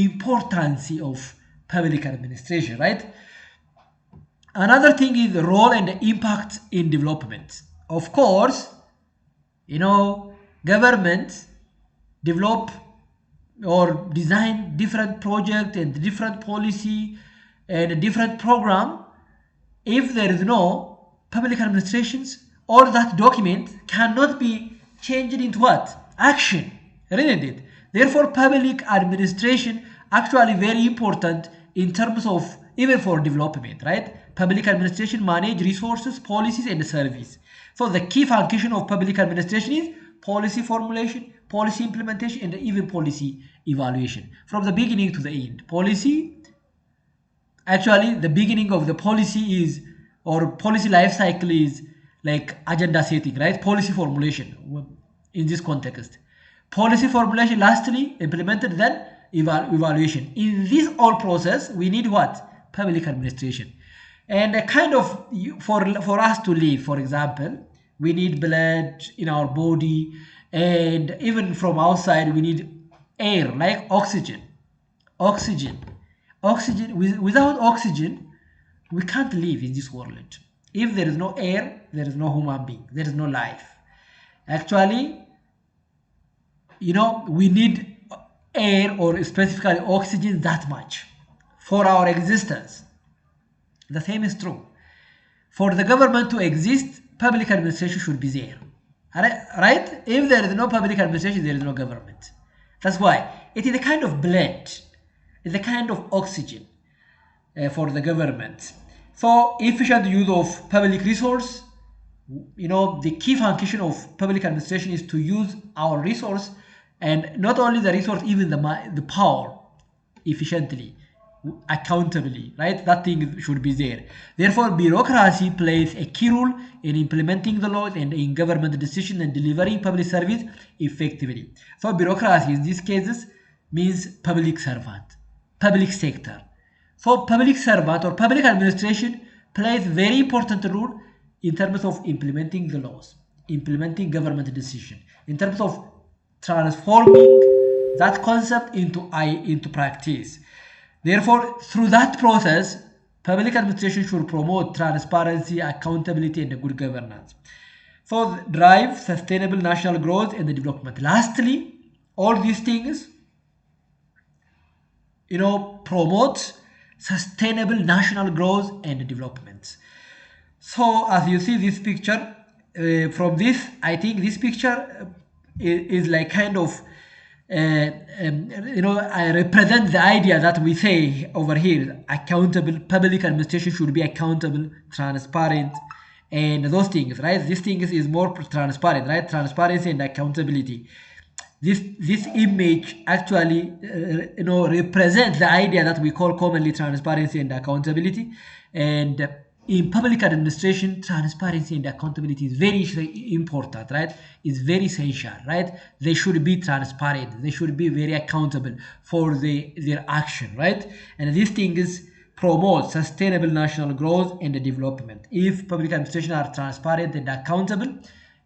importance of public administration, right? Another thing is the role and the impact in development. Of course, government develop or design different project and different policy and a different program. If there is no public administrations, or that document cannot be changed into what? Action, isn't it? Therefore, public administration actually very important in terms of even for development, right? Public administration manage resources, policies, and service. So the key function of public administration is policy formulation, policy implementation, and even policy evaluation. From the beginning to the end, policy, actually the beginning of the policy is, or policy life cycle is like agenda setting, right? Policy formulation in this context. Policy formulation, lastly implemented, then evaluation. In this whole process, we need what? Public administration. And a kind of, for us to live, for example, we need blood in our body, and even from outside we need air, like oxygen. Without oxygen we can't live in this world. If there is no air, there is no human being, there is no life. Actually, we need air, or specifically oxygen, that much for our existence. The same is true. For the government to exist, public administration should be there. Right? If there is no public administration, there is no government. That's why it is a kind of blood, it's a kind of oxygen for the government. So efficient use of public resource, the key function of public administration is to use our resource, and not only the resource, even the power efficiently, accountably, right? That thing should be there. Therefore, bureaucracy plays a key role in implementing the laws and in government decisions and delivering public service effectively. So bureaucracy in these cases means public servant, public sector. So public servant or public administration plays very important role in terms of implementing the laws, implementing government decision, in terms of transforming that concept into practice. Therefore, through that process, public administration should promote transparency, accountability, and good governance. So, drive sustainable national growth and the development. Lastly, all these things, promote sustainable national growth and development. So, as you see this picture, from this, I think this picture is like kind of, I represent the idea that we say over here: accountable public administration should be accountable, transparent, and those things, right? This thing is more transparent, right? Transparency and accountability. This image actually, represents the idea that we call commonly transparency and accountability. And in public administration, transparency and accountability is very important, right? It's very essential, right? They should be transparent. They should be very accountable for their action, right? And these things promote sustainable national growth and development. If public administration are transparent and accountable,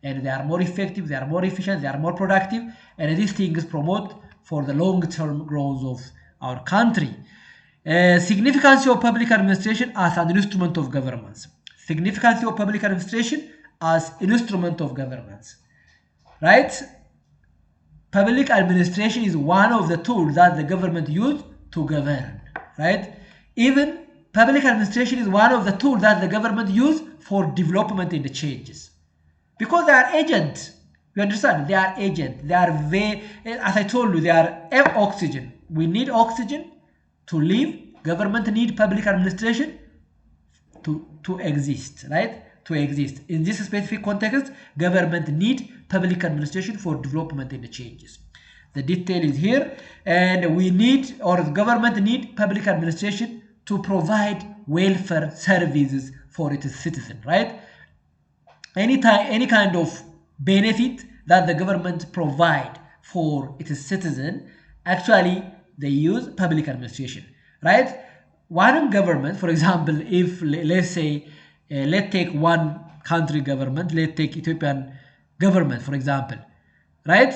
and they are more effective, they are more efficient, they are more productive, and these things promote for the long-term growth of our country. Significance of public administration as an instrument of governance. Significance of public administration as instrument of governance, right? Public administration is one of the tools that the government use to govern, right? Even public administration is one of the tools that the government use for development and changes. Because they are agents, you understand? They are agents. They are as I told you, they are oxygen. We need oxygen to live. Government need public administration to exist, right? To exist. In this specific context, government need public administration for development and changes. The detail is here, and we need, or the government need public administration to provide welfare services for its citizens, right? Any kind of benefit that the government provide for its citizen, actually they use public administration, right? One government, for example, if let's say, let's take one country government, let's take Ethiopian government, for example, right?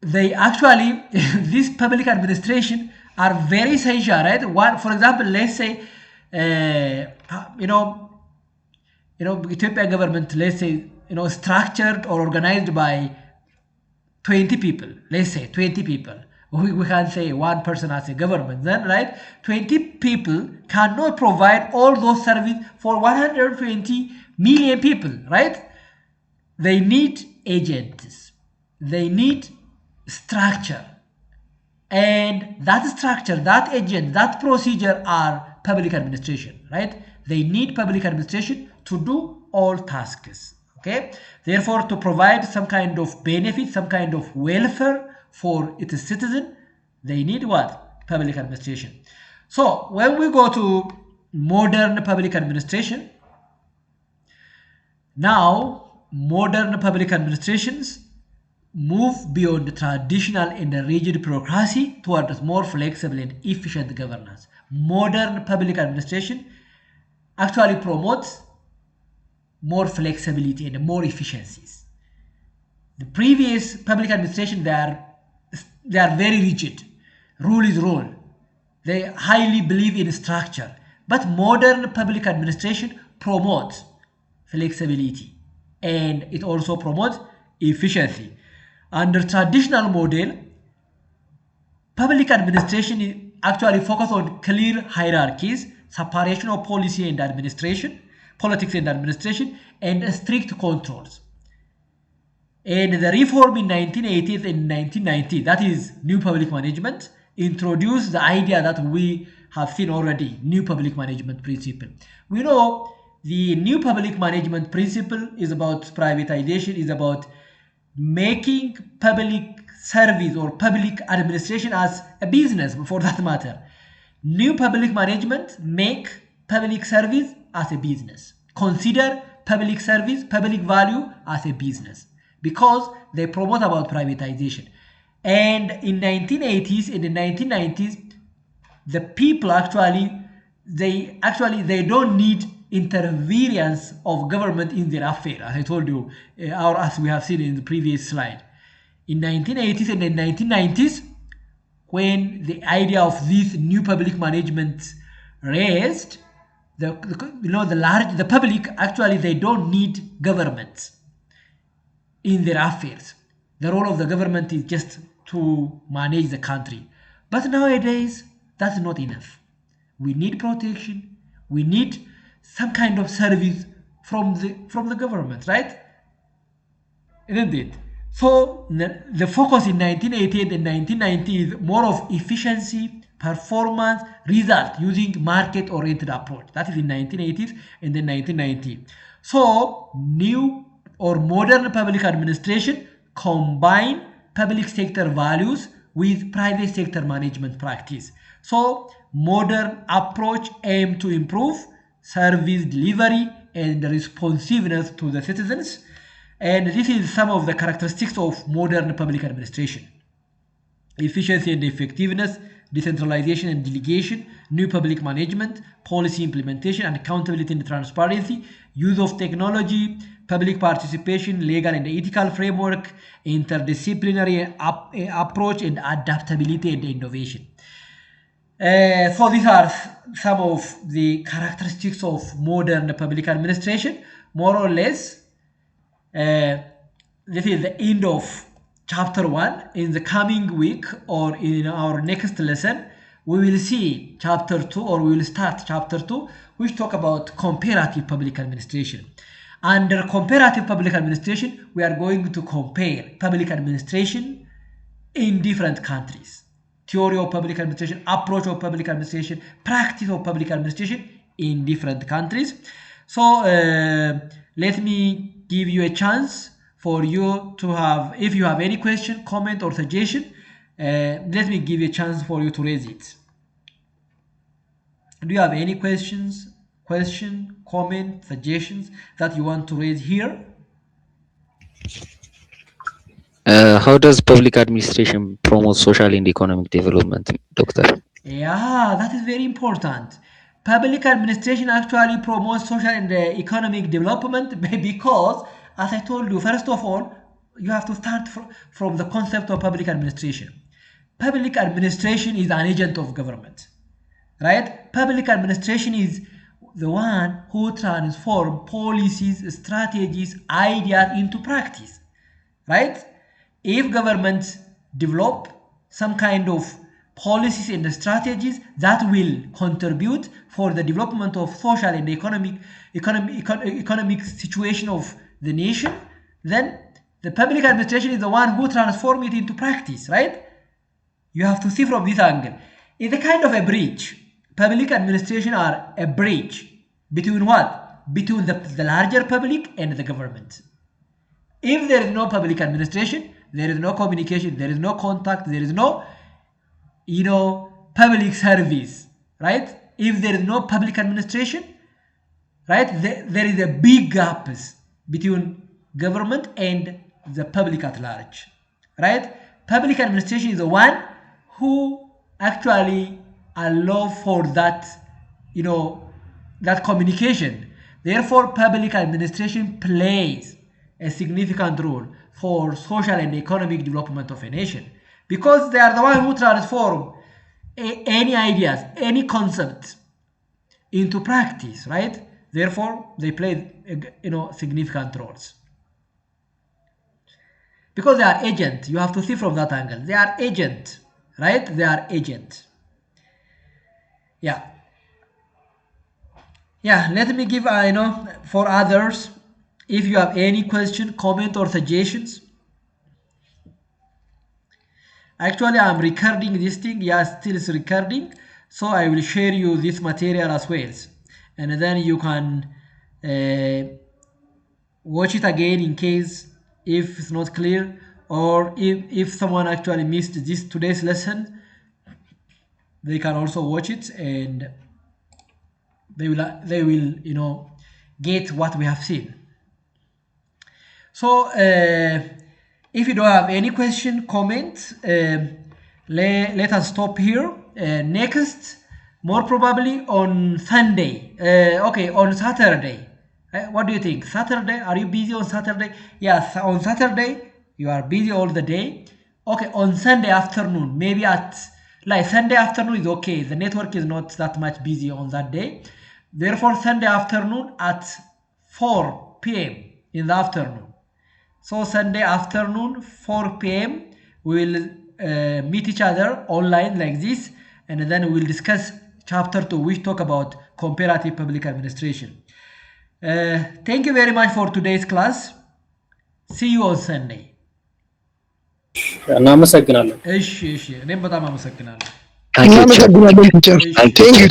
They actually, this public administration are very essential, right? One, for example, let's say, Ethiopian government, let's say, structured or organized by 20 people, let's say 20 people. We can't say one person as a government then, right? 20 people cannot provide all those services for 120 million people, right? They need agents. They need structure. And that structure, that agent, that procedure are public administration, right? They need public administration to do all tasks, okay? Therefore, to provide some kind of benefit, some kind of welfare for its citizen, they need what? Public administration. So, when we go to modern public administration, now modern public administrations move beyond the traditional and rigid bureaucracy towards more flexible and efficient governance. Modern public administration actually promotes more flexibility and more efficiencies. The previous public administration, they are very rigid. Rule is rule. They highly believe in structure. But modern public administration promotes flexibility, and it also promotes efficiency. Under traditional model, public administration actually focus on clear hierarchies, separation of policy and administration, politics and administration, and strict controls. And the reform in 1980s and 1990, that is new public management, introduced the idea that we have seen already, new public management principle. We know the new public management principle is about privatization, is about making public service or public administration as a business, for that matter. New public management make public service as a business. Consider public service, public value as a business, because they promote about privatization. And in 1980s and the 1990s, the people they don't need interference of government in their affair, as I told you, or as we have seen in the previous slide. In 1980s and the 1990s, when the idea of this new public management raised, the public actually they don't need governments in their affairs. The role of the government is just to manage the country. But nowadays, that's not enough. We need protection. We need some kind of service from the government, right? Isn't it? So the focus in 1988 and 1990 is more of efficiency, performance, result using market-oriented approach. That is in 1980s and then 1990. So new or modern public administration combine public sector values with private sector management practice. So modern approach aim to improve service delivery and responsiveness to the citizens. And this is some of the characteristics of modern public administration: efficiency and effectiveness, decentralization and delegation, new public management, policy implementation and accountability and transparency, use of technology, public participation, legal and ethical framework, interdisciplinary approach, and adaptability and innovation. So these are some of the characteristics of modern public administration, more or less. This is the end of chapter 1. In the coming week or in our next lesson, we will see chapter 2, or we will start chapter 2, which talk about comparative public administration. Under comparative public administration, we are going to compare public administration in different countries. Theory of public administration, approach of public administration, practice of public administration in different countries. So let me give you a chance for you to have, if you have any question, comment or suggestion, let me give you a chance for you to raise it. Do you have any questions, comment, suggestions that you want to raise here? How does public administration promote social and economic development, Doctor? Yeah, that is very important. Public administration actually promotes social and economic development because, as I told you, first of all, you have to start from the concept of public administration. Public administration is an agent of government, right? Public administration is the one who transforms policies, strategies, ideas into practice, right? If governments develop some kind of policies and strategies that will contribute for the development of social and economic situation of the nation, then the public administration is the one who transforms it into practice, right? You have to see from this angle. It's a kind of a bridge. Public administration are a bridge between what? Between the larger public and the government. If there is no public administration, there is no communication, there is no contact, there is no public service, right? If there is no public administration, right, there is a big gap between government and the public at large, right? Public administration is the one who actually allow for that, that communication. Therefore, public administration plays a significant role for social and economic development of a nation, because they are the one who transform any ideas, any concepts into practice, right? Therefore, they play significant roles. Because they are agent, you have to see from that angle. They are agent, right? They are agent. Yeah. Let me give for others, if you have any question, comment or suggestions. Actually, I'm recording this thing. Still is recording, so I will share you this material as well, and then you can watch it again in case if it's not clear, or if someone actually missed today's lesson, they can also watch it and they will get what we have seen. So if you don't have any question, comment, let us stop here. Next more probably on Sunday. Okay, on Saturday. What do you think? Saturday? Are you busy on Saturday? Yes, on Saturday you are busy all the day. Okay, on Sunday afternoon, maybe at like Sunday afternoon is okay. The network is not that much busy on that day. Therefore, Sunday afternoon at 4 p.m. in the afternoon. So Sunday afternoon, 4 p.m. we will meet each other online like this, and then we will discuss chapter 2, which talk about comparative public administration. Thank you very much for today's class. See you on Sunday. እናመሰግናለን። እሺ እኔም በጣም አመሰግናለሁ። እናመሰግናለን ቲቸር። ቴንክ ዩ